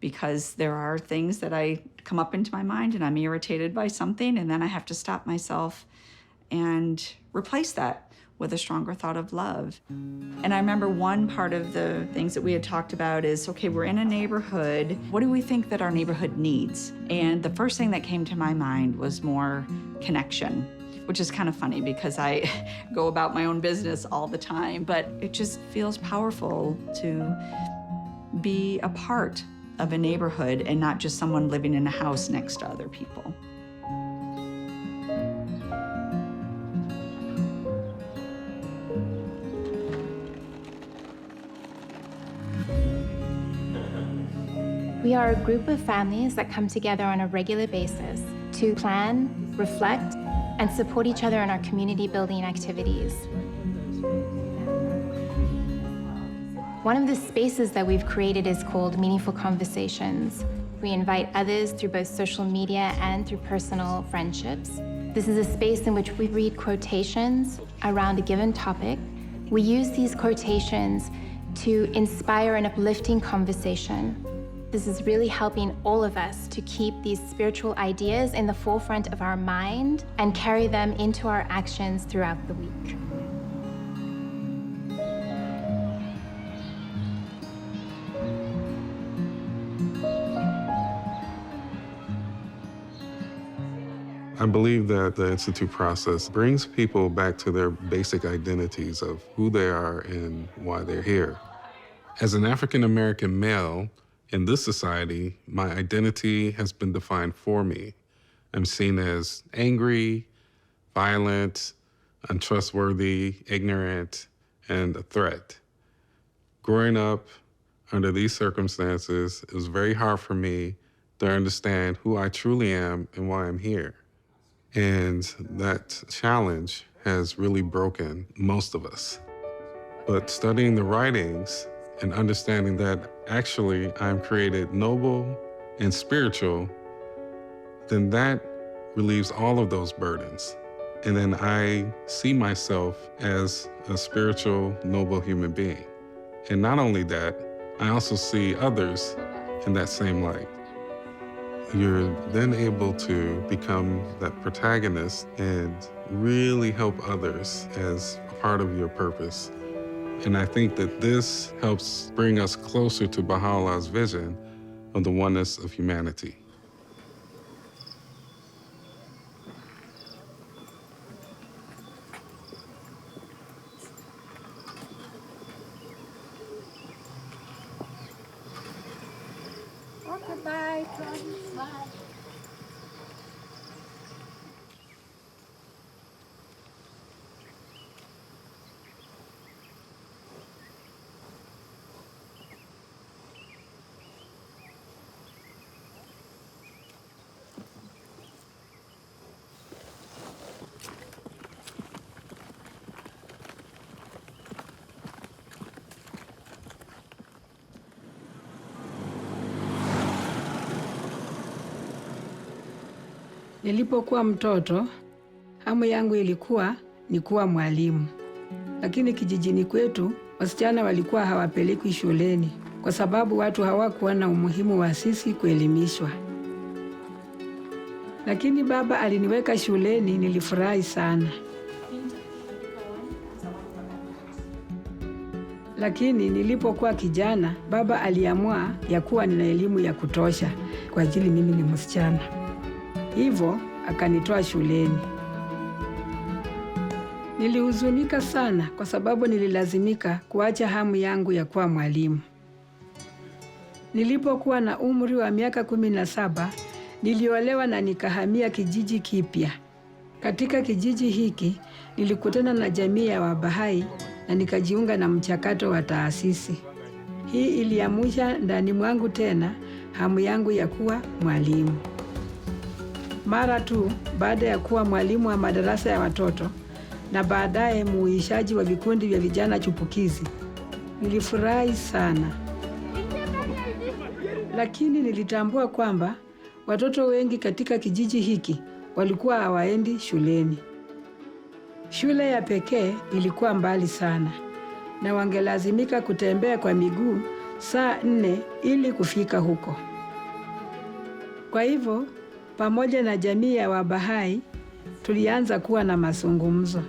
because there are things that I come up into my mind and I'm irritated by something, and then I have to stop myself and replace that with a stronger thought of love. And I remember one part of the things that we had talked about is, okay, we're in a neighborhood. What do we think that our neighborhood needs? And the first thing that came to my mind was more connection, which is kind of funny because I go about my own business all the time, but it just feels powerful to be a part of a neighborhood and not just someone living in a house next to other people. We are a group of families that come together on a regular basis to plan, reflect, and support each other in our community building activities. One of the spaces that we've created is called Meaningful Conversations. We invite others through both social media and through personal friendships. This is a space in which we read quotations around a given topic. We use these quotations to inspire an uplifting conversation. This is really helping all of us to keep these spiritual ideas in the forefront of our mind and carry them into our actions throughout the week. I believe that the Institute process brings people back to their basic identities of who they are and why they're here. As an African-American male, in this society, my identity has been defined for me. I'm seen as angry, violent, untrustworthy, ignorant, and a threat. Growing up under these circumstances, it was very hard for me to understand who I truly am and why I'm here. And that challenge has really broken most of us. But studying the writings and understanding that actually I'm created noble and spiritual, then that relieves all of those burdens. And then I see myself as a spiritual, noble human being. And not only that, I also see others in that same light. You're then able to become that protagonist and really help others as a part of your purpose. And I think that this helps bring us closer to Baha'u'llah's vision of the oneness of humanity. Bye. Bye. Nilipokuwa mtoto, hamu yangu ilikuwa ni kuwa mwalimu. Lakini kijijini kwetu, wasichana walikuwa hawapelekwi shuleni kwa sababu watu hawakuwa na umuhimu wa sisi kuelimishwa. Lakini baba aliniweka shuleni, nilifurahi sana. Lakini nilipokuwa kijana, baba aliamua ya kuwa nina elimu ya kutosha kwa ajili mimi ni msichana. Hivyo akanitoa shuleni. Nilihuzunika sana kwa sababu nililazimika kuacha hamu yangu ya kuwa mwalimu. Nilipokuwa na umri wa miaka 17, niliolewa na nikahamia kijiji kipya. Katika kijiji hiki, nilikutana na jamii ya Wabahá'í na nikajiunga na mchakato wa taasisi. Hii iliamsha ndani mwangu tena hamu yangu ya kuwa mwalimu. Mara tu baada ya kuwa mwalimu wa madarasa ya watoto na baadaye muishaji wa vikundi vya vijana chupukizi, nilifurahi sana. Lakini nilitambua kwamba watoto wengi katika kijiji hiki walikuwa hawaendi shuleni. Shule ya pekee ilikuwa mbali sana na wangelazimika kutembea kwa miguu saa 4 ili kufika huko. Kwa hivyo, pamoja na jamii ya Wabahá'í, tulianza kuwa na mazungumzo.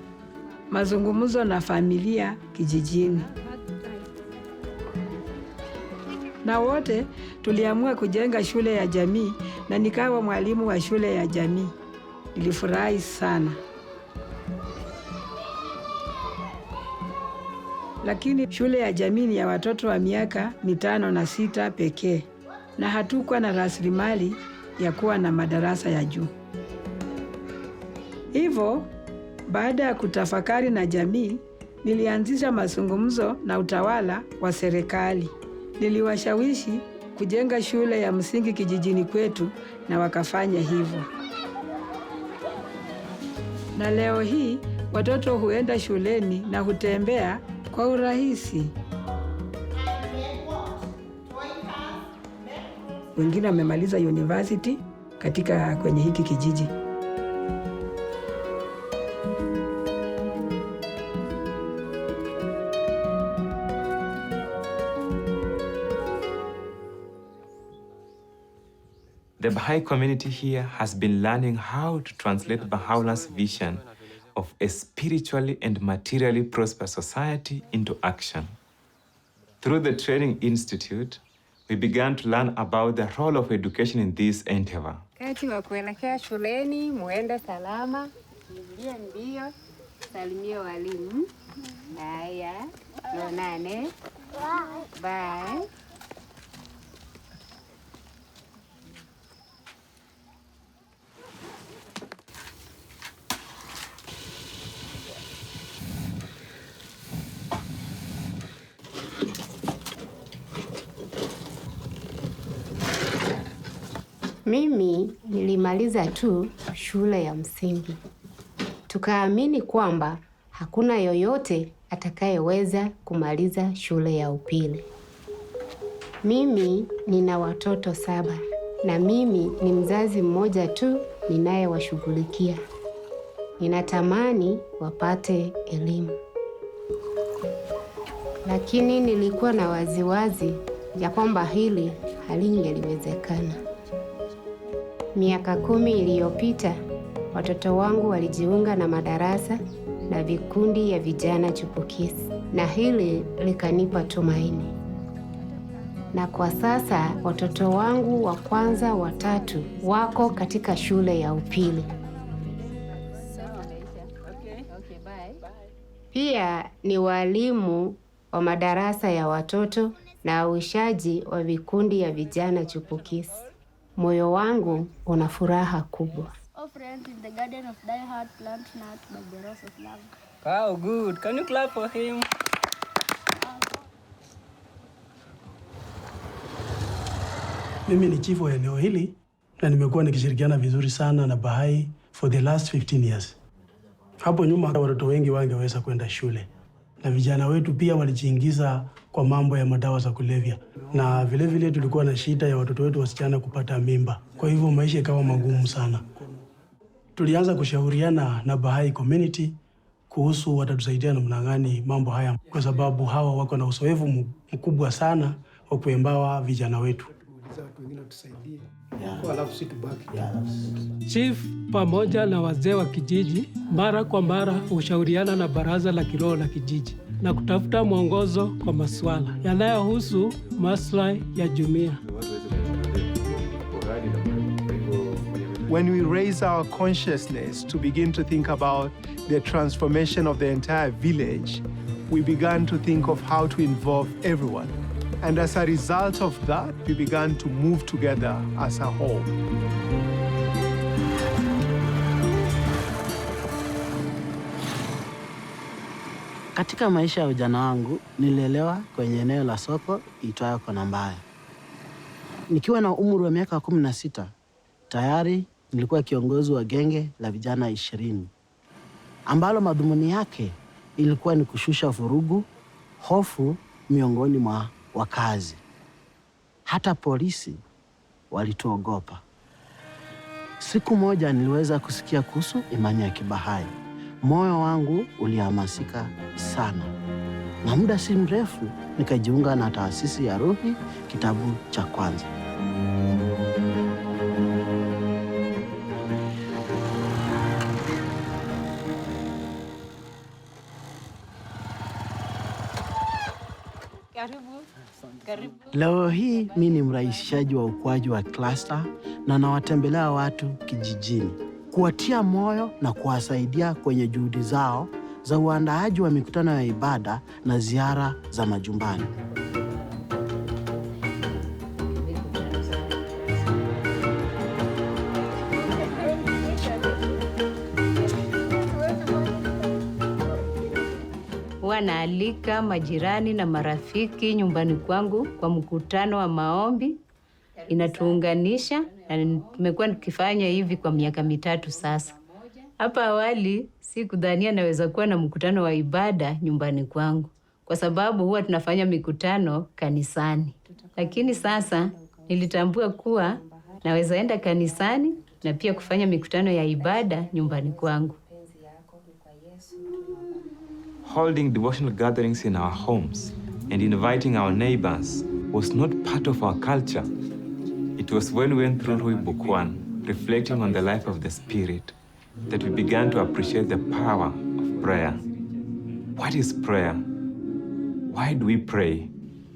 mazungumzo na familia kijijini. Na wote tuliamua kujenga shule ya jamii na nikawa mwalimu wa shule ya jamii. Nilifurahi sana. Lakini shule ya jamii ni ya watoto wa miaka 5 na 6 pekee, na hatukuwa na rasilimali ya kuwa na madarasa ya juu. Hivyo, baada ya kutafakari na jamii, nilianzisha mazungumzo na utawala wa serikali. Niliwashawishi kujenga shule ya msingi kijijini kwetu na wakafanya hivyo. Na leo hii watoto huenda shuleni na hutembea kwa urahisi. Wengine wamemaliza university kwenye hiki kijiji. The Baha'i community here has been learning how to translate Baha'u'llah's vision of a spiritually and materially prosperous society into action. Through the Training Institute, we began to learn about the role of education in this endeavor. Kati wa kuelekea shuleni, muende salama, kimbie mbio, salimia walimu. Haya, tuonane. Bye. Mimi nilimaliza tu shule ya msingi. Tukaamini kwamba hakuna yoyote atakayeweza kumaliza shule ya upili. Mimi nina watoto 7 na mimi ni mzazi mmoja tu ninayewashughulikia. Ninatamani wapate elimu. Lakini nilikuwa na waziwazi ya kwamba hili halingeliwezekana. Miaka 10 iliyopita, watoto wangu walijiunga na madarasa na vikundi ya vijana chipukizi, na hili likanipa tumaini. Na kwa sasa watoto wangu wa kwanza 3 wako katika shule ya upili. Pia ni walimu wa madarasa ya watoto na uishaji wa vikundi ya vijana chipukizi. Moyo wangu una furaha kubwa. Wow, good. Can you clap for him? Mimi ni chifu wa eneo hili na nimekuwa nikishirikiana vizuri sana na Baha'i for the last 15 years. Hapo nyuma watoto wengi wangeweza kwenda shule na vijana wetu pia walijiingiza kwa mambo ya madawa za kulevya, na vile vile tulikuwa na shida ya watoto wetu wasichana kupata mimba. Kwa hivyo maisha ikawa magumu sana. Tulianza kushauriana na Baha'i community kuhusu watatusaidia namna gani mambo haya, kwa sababu hawa wako na uzoefu mkubwa sana wa kuembawa vijana wetu. Chief pamoja na wazee wa kijiji mara kwa mara hushauriana na baraza la kiroho la kijiji na kutafuta mwongozo kwa masuala yanayohusu maslahi ya jumuiya. When we raise our consciousness to begin to think about the transformation of the entire village, we began to think of how to involve everyone. And as a result of that, we began to move together as a whole. Katika maisha ya ujana wangu, nililelewa kwenye eneo la soko iitwayo Kona Mbaya. Nikiwa na umri wa miaka 16, tayari nilikuwa kiongozi wa genge la vijana 20, ambalo madhumuni yake ilikuwa ni kushusha vurugu, hofu miongoni mwa wakazi. Hata polisi walituogopa. Siku moja niliweza kusikia kuhusu imani ya Kibahai. Moyo wangu ulihamasika sana. Na muda si mrefu nikajiunga na taasisi ya Ruhi, kitabu cha kwanza. Leo hii mimi ni mrahisishaji wa ukuaji wa cluster na nawatembelea watu kijijini, kuwatia moyo na kuwasaidia kwenye juhudi zao za uandaaji wa mikutano ya ibada na ziara za majumbani. Huwa naalika majirani na marafiki nyumbani kwangu kwa mkutano wa maombi. Inatuunganisha na tumekuwa tukifanya hivi kwa miaka 3 sasa. Hapa awali sikudhania naweza kuwa na mkutano wa ibada nyumbani kwangu, kwa sababu huwa tunafanya mikutano kanisani. Lakini sasa nilitambua kuwa naweza enda kanisani na pia kufanya mikutano ya ibada nyumbani kwangu. Holding devotional gatherings in our homes and inviting our neighbors was not part of our culture. It was when we went through Book 1, reflecting on the life of the Spirit, that we began to appreciate the power of prayer. What is prayer? Why do we pray?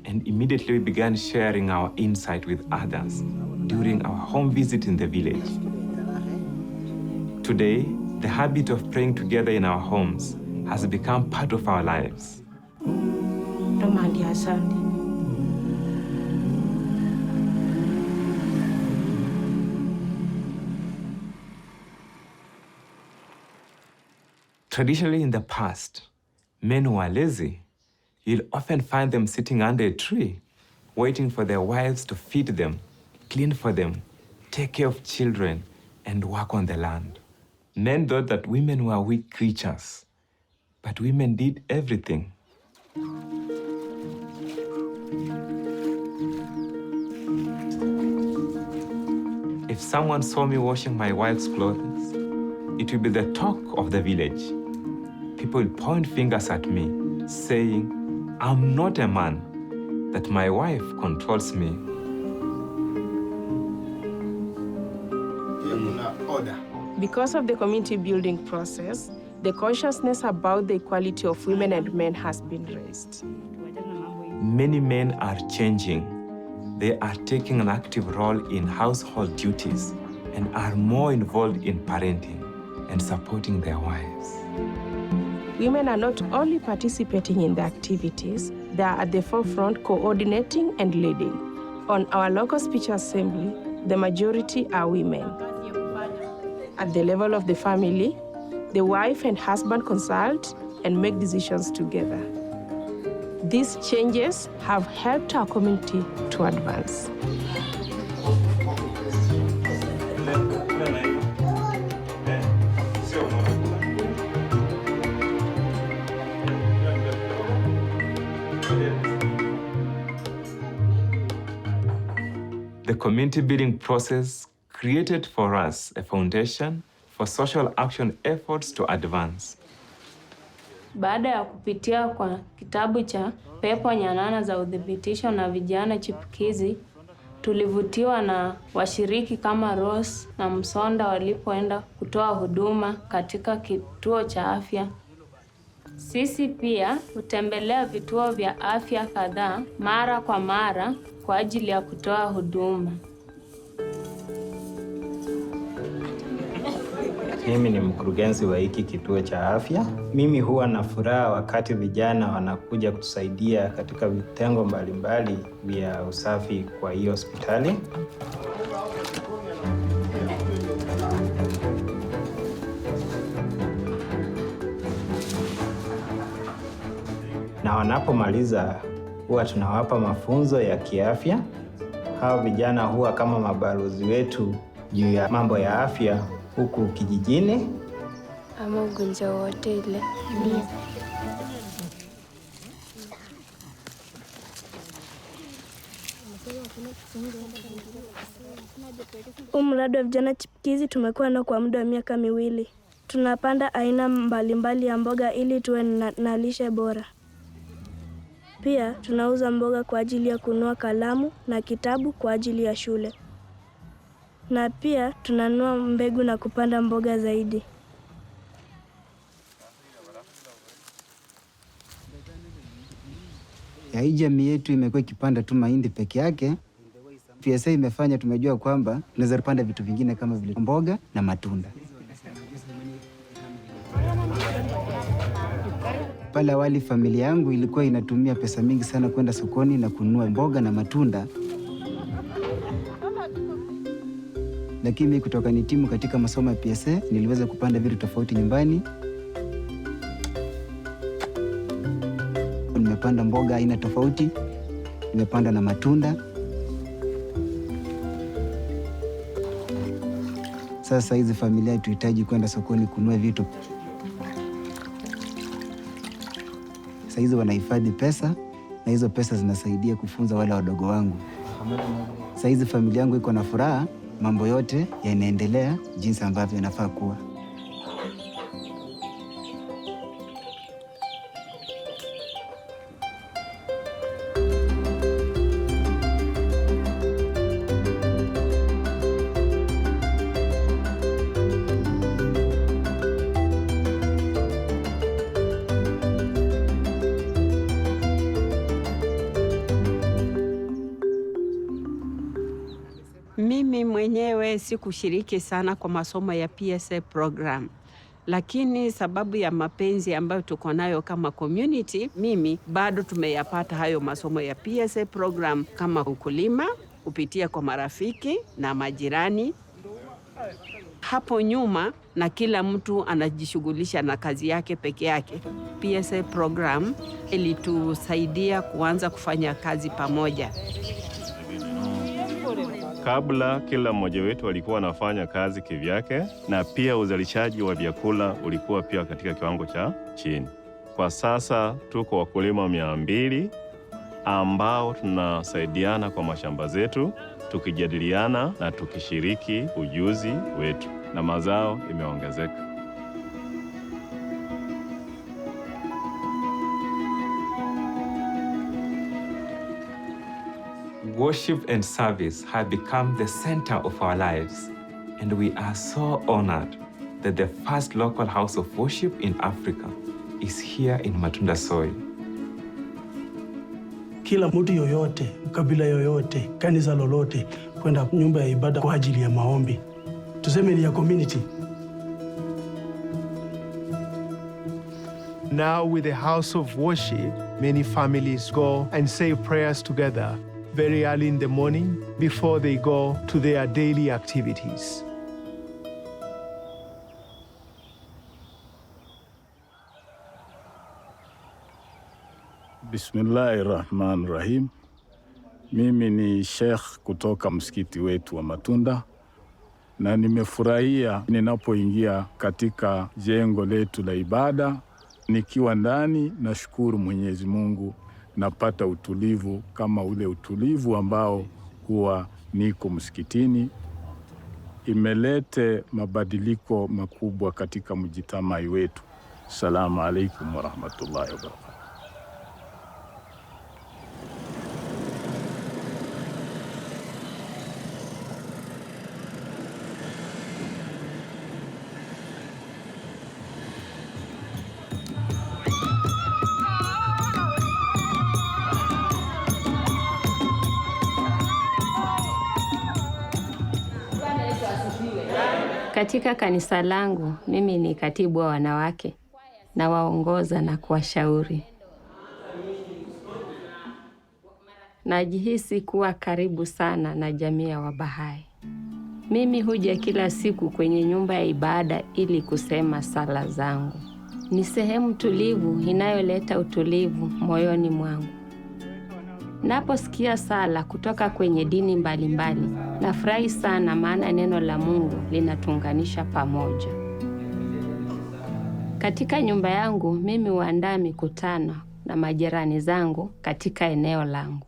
And immediately we began sharing our insight with others during our home visit in the village. Today, the habit of praying together in our homes has become part of our lives. Traditionally in the past, men who are lazy, you'll often find them sitting under a tree, waiting for their wives to feed them, clean for them, take care of children, and work on the land. Men thought that women were weak creatures, but women did everything. If someone saw me washing my wife's clothes, it would be the talk of the village. People would point fingers at me, saying, I'm not a man, that my wife controls me. Because of the community building process, the consciousness about the equality of women and men has been raised. Many men are changing. They are taking an active role in household duties and are more involved in parenting and supporting their wives. Women are not only participating in the activities, they are at the forefront coordinating and leading. On our local speech assembly, the majority are women. At the level of the family, the wife and husband consult and make decisions together. These changes have helped our community to advance. The community building process created for us a foundation for social action efforts to advance. Baada ya kupitia kwa kitabu cha Pepo Nyanana za Udhibitisho na Vijana Chipukizi, tulivutiwa na washiriki kama Rose na Msonda walipoenda kutoa huduma katika kituo cha afya. Sisi pia hutembelea vituo vya afya kadhaa mara kwa mara kwa ajili ya kutoa huduma. Mimi ni mkurugenzi wa hiki kituo cha afya. Mimi huwa na furaha wakati vijana wanakuja kutusaidia katika vitengo mbalimbali vya usafi kwa hiyo hospitali. Na wanapomaliza huwa tunawapa mafunzo ya kiafya. Hao vijana huwa kama mabalozi wetu juu ya mambo ya afya huku kijijini. Ama ugonjwa wote ile. Mradi wa vijana chipukizi tumekuwa nao kwa muda wa miaka 2. Tunapanda aina mbalimbali ya mboga ili tuwe na lishe bora. Pia tunauza mboga kwa ajili ya kununua kalamu na kitabu kwa ajili ya shule. Na pia tunanunua mbegu na kupanda mboga zaidi. ya hii jamii yetu imekuwa ikipanda tu mahindi peke yake. PSA imefanya tumejua kwamba tunaweza kupanda vitu vingine kama vile mboga na matunda. Pale awali familia yangu ilikuwa inatumia pesa mingi sana kwenda sokoni na kununua mboga na matunda. Lakini kutoka nitimu katika masomo ya PSA niliweza kupanda vitu tofauti nyumbani. Nimepanda mboga aina tofauti, nimepanda na matunda. Sasa hizi familia tuhitaji kwenda sokoni kununua vitu. Sasa hizi wanahifadhi pesa na hizo pesa zinasaidia kufunza wale wadogo wangu. Sasa hizi familia yangu iko na furaha, mambo yote yanaendelea jinsi ambavyo yanafaa kuwa. Mimi mwenyewe sikushiriki sana kwa masomo ya PSA program. Lakini sababu ya mapenzi ambayo tuko nayo kama community, mimi bado tumeyapata hayo masomo ya PSA program kama ukulima, kupitia kwa marafiki na majirani. Hapo nyuma na kila mtu anajishughulisha na kazi yake peke yake. PSA program ilitusaidia kuanza kufanya kazi pamoja. Kabla kila mmoja wetu alikuwa anafanya kazi kivyake, na pia uzalishaji wa vyakula ulikuwa pia katika kiwango cha chini. Kwa sasa tuko wakulima 200 ambao tunasaidiana kwa mashamba zetu, tukijadiliana na tukishiriki ujuzi wetu, na mazao imeongezeka. Worship and service have become the center of our lives, and we are so honored that the first local house of worship in Africa is here in Matunda soil. Kila mtu yoyote, kabila yoyote, kanisa lolote, kwenda nyumba ya ibada kwa ajili ya maombi. Tuseme ni ya community. Now with the house of worship, many families go and say prayers together very early in the morning before they go to their daily activities. Bismillahirrahmanirrahim. Mimi ni Sheikh kutoka msikiti wetu wa Matunda, na nimefurahia ninapoingia katika jengo letu la ibada. Nikiwa ndani nashukuru Mwenyezi Mungu, napata utulivu kama ule utulivu ambao huwa niko msikitini. Imelete mabadiliko makubwa katika mjitamai wetu. Assalamu alaikum wa rahmatullahi wa barakatuh. Katika kanisa langu, mimi ni katibu wa wanawake na waongoza na kuwashauri. Najihisi kuwa karibu sana na jamii ya Bahá'í. Mimi huja kila siku kwenye nyumba ya ibada ili kusema sala zangu. Ni sehemu tulivu inayoleta utulivu moyoni mwangu. Naposikia sala kutoka kwenye dini mbalimbali, nafurahi sana, maana neno la Mungu linatuunganisha pamoja. Katika nyumba yangu, mimi huandaa mikutano na majirani zangu katika eneo langu.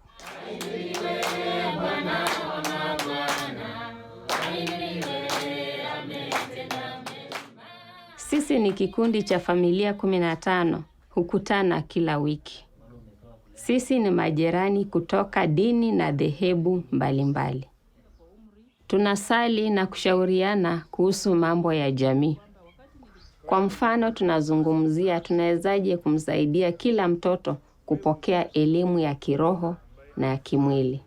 Sisi ni kikundi cha familia 15, hukutana kila wiki. Sisi ni majirani kutoka dini na dhehebu mbalimbali. Tunasali na kushauriana kuhusu mambo ya jamii. Kwa mfano, tunazungumzia tunawezaje kumsaidia kila mtoto kupokea elimu ya kiroho na ya kimwili.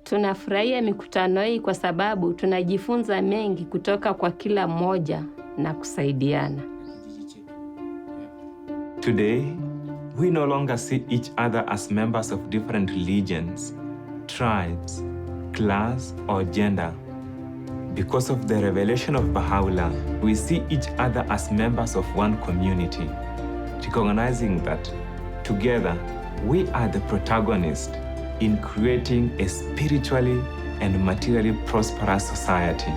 Tunafurahia mikutano hii kwa sababu tunajifunza mengi kutoka kwa kila mmoja na kusaidiana. Today, we no longer see each other as members of different religions, tribes, class, or gender. Because of the revelation of Baha'u'llah, we see each other as members of one community, recognizing that together we are the protagonists in creating a spiritually and materially prosperous society.